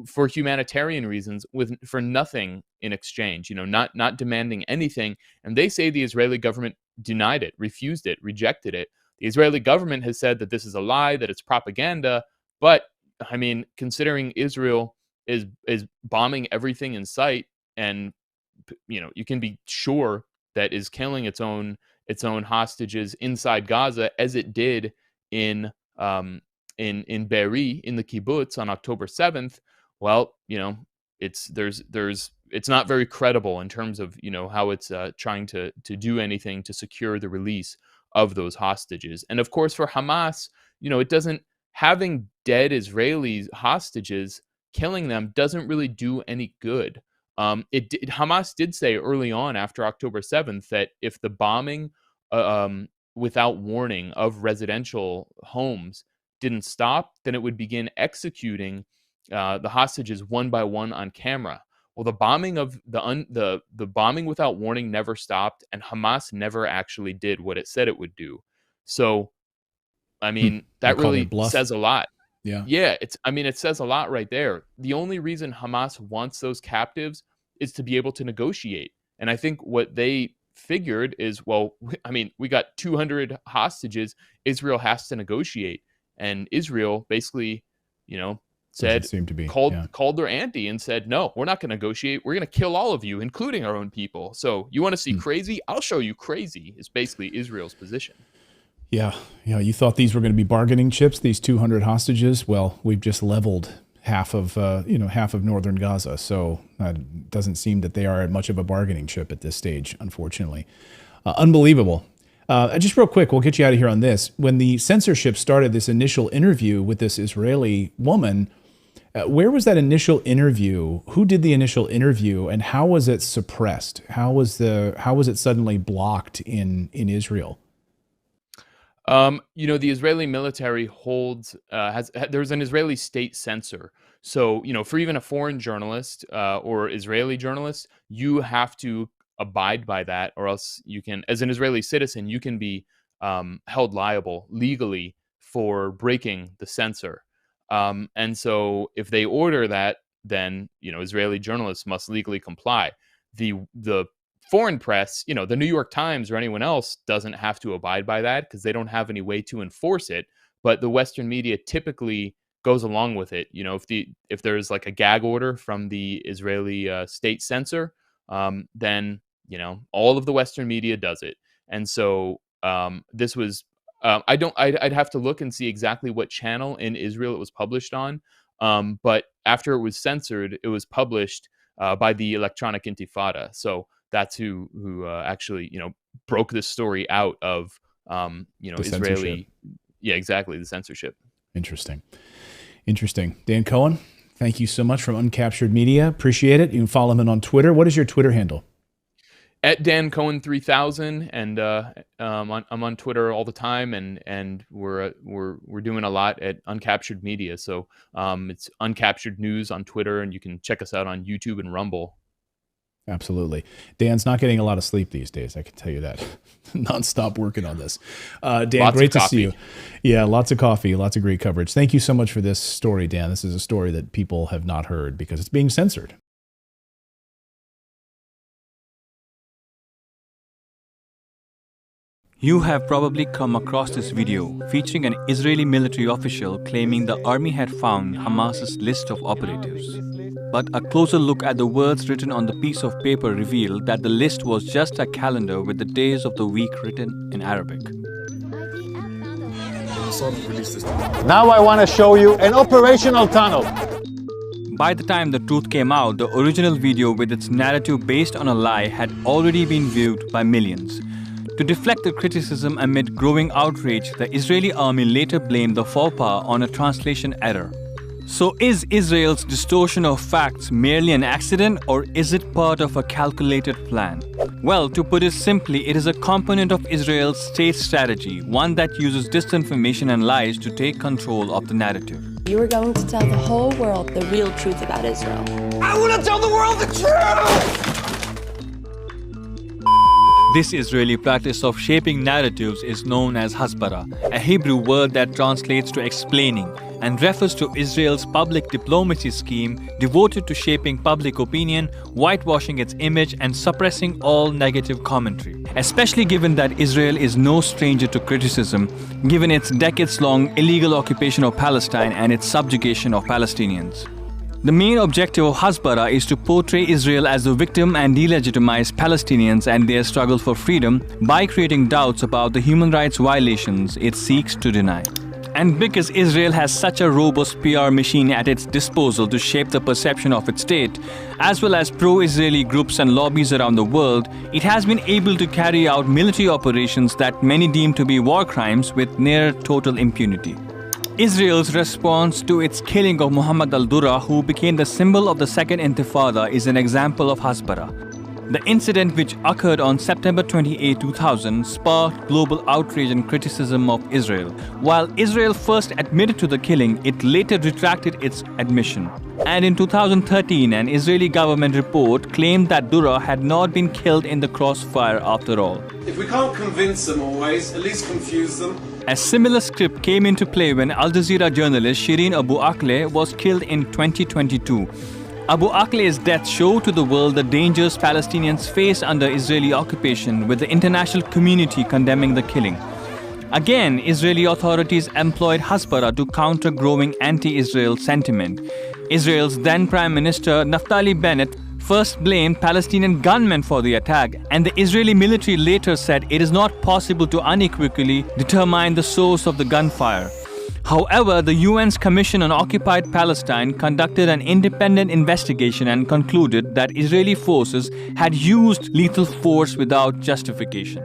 for humanitarian reasons, for nothing in exchange, not demanding anything. And they say the Israeli government denied it, refused it, rejected it. The Israeli government has said that this is a lie, that it's propaganda. But I mean, considering Israel is bombing everything in sight, and you can be sure that is killing its own hostages inside Gaza, as it did in Be'eri, in the kibbutz, on October 7th. Well, it's not very credible in terms of how it's trying to do anything to secure the release of those hostages. And of course, for Hamas, it doesn't, having dead Israeli hostages, killing them doesn't really do any good. Hamas did say early on, after October 7th, that if the bombing without warning of residential homes didn't stop, then it would begin executing the hostages one by one on camera. Well, the bombing of the bombing without warning never stopped, and Hamas never actually did what it said it would do. So, I mean, that really says a lot. Yeah. It says a lot right there. The only reason Hamas wants those captives is to be able to negotiate. And I think what they figured is, well, we got 200 hostages. Israel has to negotiate. And Israel basically, said, called their ante and said, no, we're not going to negotiate. We're going to kill all of you, including our own people. So you want to see crazy? I'll show you crazy, is basically Israel's position. Yeah. You thought these were going to be bargaining chips, these 200 hostages? Well, we've just leveled half of northern Gaza. So it doesn't seem that they are much of a bargaining chip at this stage, unfortunately. Unbelievable. Just real quick, we'll get you out of here on this. When the censorship started this initial interview with this Israeli woman, where was that initial interview? Who did the initial interview, and how was it suppressed? How was it suddenly blocked in Israel? The Israeli military holds there's an Israeli state censor. So, for even a foreign journalist or Israeli journalist, you have to abide by that, or else you can, as an Israeli citizen, you can be held liable legally for breaking the censor. And so if they order that, then, Israeli journalists must legally comply. The foreign press, the New York Times or anyone else, doesn't have to abide by that because they don't have any way to enforce it. But the Western media typically goes along with it. If there's like a gag order from the Israeli state censor, then all of the Western media does it. And so this was I'd have to look and see exactly what channel in Israel it was published on. But after it was censored, it was published by the Electronic Intifada. So that's who actually, broke this story out of, The Israeli. censorship. Yeah, exactly. The censorship. Interesting. Dan Cohen, thank you so much from Uncaptured Media. Appreciate it. You can follow him on Twitter. What is your Twitter handle? At Dan Cohen 3000, and I'm on Twitter all the time, and we're doing a lot at Uncaptured Media. So it's Uncaptured News on Twitter, and you can check us out on YouTube and Rumble. Absolutely. Dan's not getting a lot of sleep these days, I can tell you that. Nonstop working on this. Dan, Lots great of to see you. coffee. Yeah, lots of coffee, lots of great coverage. Thank you so much for this story, Dan. This is a story that people have not heard because it's being censored. You have probably come across this video featuring an Israeli military official claiming the army had found Hamas's list of operatives. But a closer look at the words written on the piece of paper revealed that the list was just a calendar with the days of the week written in Arabic. Now I want to show you an operational tunnel. By the time the truth came out, the original video with its narrative based on a lie had already been viewed by millions. To deflect the criticism amid growing outrage, the Israeli army later blamed the faux pas on a translation error. So is Israel's distortion of facts merely an accident, or is it part of a calculated plan? Well, to put it simply, it is a component of Israel's state strategy, one that uses disinformation and lies to take control of the narrative. You are going to tell the whole world the real truth about Israel. I want to tell the world the truth! This Israeli practice of shaping narratives is known as hasbara, a Hebrew word that translates to explaining and refers to Israel's public diplomacy scheme devoted to shaping public opinion, whitewashing its image, and suppressing all negative commentary. Especially given that Israel is no stranger to criticism, given its decades-long illegal occupation of Palestine and its subjugation of Palestinians. The main objective of Hasbara is to portray Israel as the victim and delegitimize Palestinians and their struggle for freedom by creating doubts about the human rights violations it seeks to deny. And because Israel has such a robust PR machine at its disposal to shape the perception of its state, as well as pro-Israeli groups and lobbies around the world, it has been able to carry out military operations that many deem to be war crimes with near total impunity. Israel's response to its killing of Muhammad al-Durra, who became the symbol of the Second Intifada, is an example of Hasbara. The incident, which occurred on September 28, 2000, sparked global outrage and criticism of Israel. While Israel first admitted to the killing, it later retracted its admission. And in 2013, an Israeli government report claimed that Durra had not been killed in the crossfire after all. If we can't convince them always, at least confuse them. A similar script came into play when Al Jazeera journalist Shireen Abu Akleh was killed in 2022. Abu Akleh's death showed to the world the dangers Palestinians face under Israeli occupation, with the international community condemning the killing. Again, Israeli authorities employed Hasbara to counter growing anti-Israel sentiment. Israel's then Prime Minister Naftali Bennett first blamed Palestinian gunmen for the attack, and the Israeli military later said it is not possible to unequivocally determine the source of the gunfire. However, the UN's Commission on Occupied Palestine conducted an independent investigation and concluded that Israeli forces had used lethal force without justification.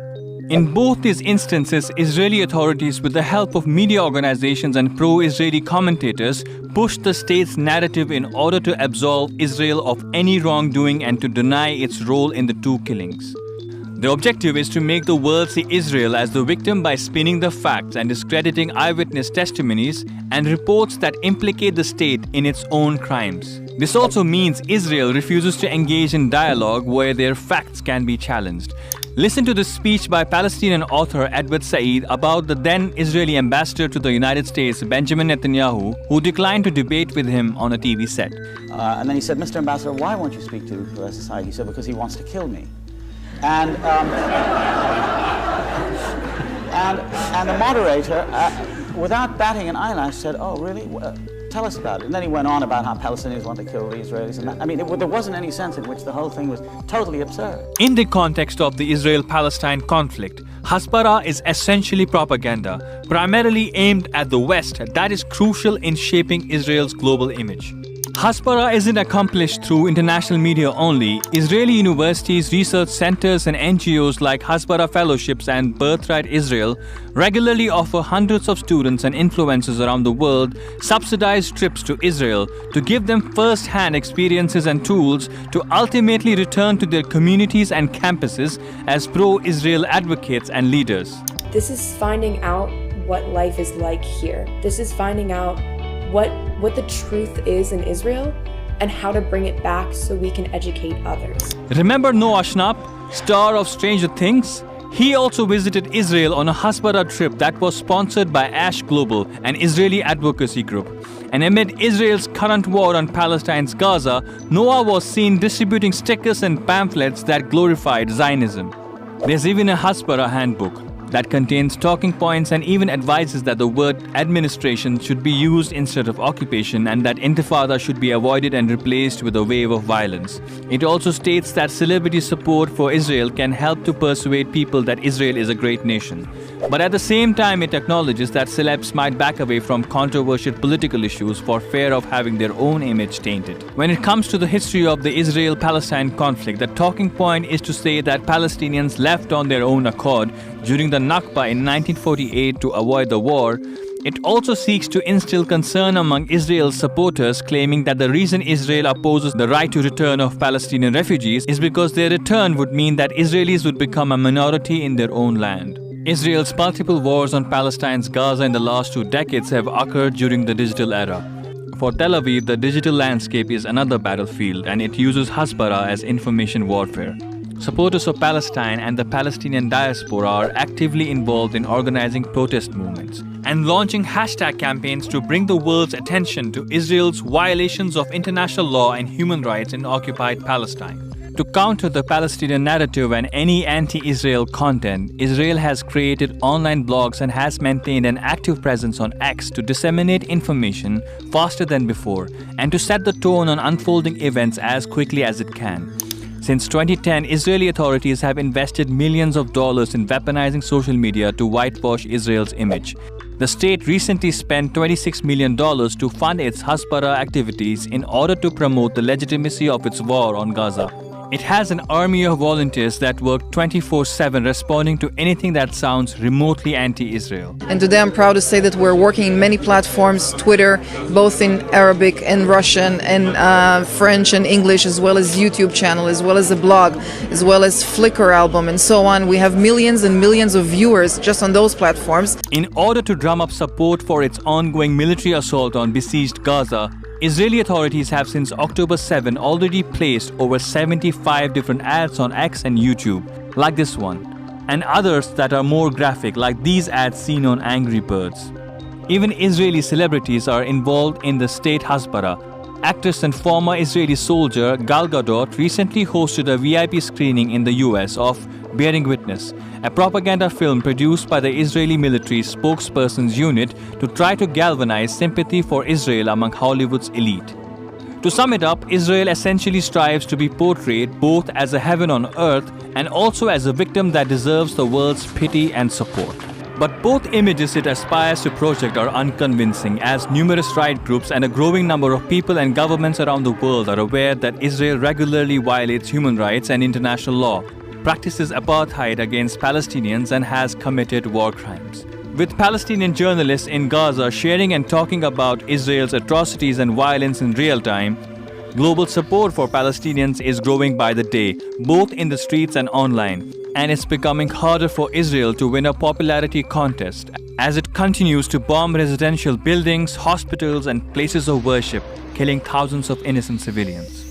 In both these instances, Israeli authorities, with the help of media organizations and pro-Israeli commentators, pushed the state's narrative in order to absolve Israel of any wrongdoing and to deny its role in the two killings. The objective is to make the world see Israel as the victim by spinning the facts and discrediting eyewitness testimonies and reports that implicate the state in its own crimes. This also means Israel refuses to engage in dialogue where their facts can be challenged. Listen to this speech by Palestinian author Edward Said about the then Israeli ambassador to the United States, Benjamin Netanyahu, who declined to debate with him on a TV set. And then he said, "Mr. Ambassador, why won't you speak to Professor Said?" He said, "Because he wants to kill me." And the moderator, without batting an eyelash, said, "Oh, really? Tell us about it. And then he went on about how Palestinians want to kill the Israelis. And that, I mean, there wasn't any sense in which the whole thing was totally absurd. In the context of the Israel-Palestine conflict, Hasbara is essentially propaganda, primarily aimed at the West, that is crucial in shaping Israel's global image. Hasbara isn't accomplished through international media only. Israeli universities, research centers, and NGOs like Hasbara Fellowships and Birthright Israel regularly offer hundreds of students and influencers around the world subsidized trips to Israel to give them first-hand experiences and tools to ultimately return to their communities and campuses as pro-Israel advocates and leaders. This is finding out what life is like here. This is finding out what the truth is in Israel and how to bring it back so we can educate others. Remember Noah Schnapp, star of Stranger Things? He also visited Israel on a Hasbara trip that was sponsored by Ash Global, an Israeli advocacy group. And amid Israel's current war on Palestine's Gaza, Noah was seen distributing stickers and pamphlets that glorified Zionism. There's even a Hasbara handbook that contains talking points and even advises that the word administration should be used instead of occupation and that intifada should be avoided and replaced with a wave of violence. It also states that celebrity support for Israel can help to persuade people that Israel is a great nation. But at the same time, it acknowledges that celebs might back away from controversial political issues for fear of having their own image tainted. When it comes to the history of the Israel-Palestine conflict, the talking point is to say that Palestinians left on their own accord during the Nakba in 1948 to avoid the war. It also seeks to instill concern among Israel's supporters, claiming that the reason Israel opposes the right to return of Palestinian refugees is because their return would mean that Israelis would become a minority in their own land. Israel's multiple wars on Palestine's Gaza in the last 2 decades have occurred during the digital era. For Tel Aviv, the digital landscape is another battlefield, and it uses Hasbara as information warfare. Supporters of Palestine and the Palestinian diaspora are actively involved in organizing protest movements and launching hashtag campaigns to bring the world's attention to Israel's violations of international law and human rights in occupied Palestine. To counter the Palestinian narrative and any anti-Israel content, Israel has created online blogs and has maintained an active presence on X to disseminate information faster than before and to set the tone on unfolding events as quickly as it can. Since 2010, Israeli authorities have invested millions of dollars in weaponizing social media to whitewash Israel's image. The state recently spent $26 million to fund its Hasbara activities in order to promote the legitimacy of its war on Gaza. It has an army of volunteers that work 24/7 responding to anything that sounds remotely anti-Israel. And today I'm proud to say that we're working in many platforms, Twitter, both in Arabic and Russian and French and English, as well as YouTube channel, as well as a blog, as well as Flickr album and so on. We have millions and millions of viewers just on those platforms. In order to drum up support for its ongoing military assault on besieged Gaza, Israeli authorities have since October 7 already placed over 75 different ads on X and YouTube, like this one, and others that are more graphic, like these ads seen on Angry Birds. Even Israeli celebrities are involved in the state Hasbara. Actress and former Israeli soldier Gal Gadot recently hosted a VIP screening in the US of Bearing Witness, a propaganda film produced by the Israeli military spokesperson's unit to try to galvanize sympathy for Israel among Hollywood's elite. To sum it up, Israel essentially strives to be portrayed both as a heaven on earth and also as a victim that deserves the world's pity and support. But both images it aspires to project are unconvincing, as numerous right groups and a growing number of people and governments around the world are aware that Israel regularly violates human rights and international law, practices apartheid against Palestinians, and has committed war crimes. With Palestinian journalists in Gaza sharing and talking about Israel's atrocities and violence in real time, global support for Palestinians is growing by the day, both in the streets and online, and it's becoming harder for Israel to win a popularity contest as it continues to bomb residential buildings, hospitals, and places of worship, killing thousands of innocent civilians.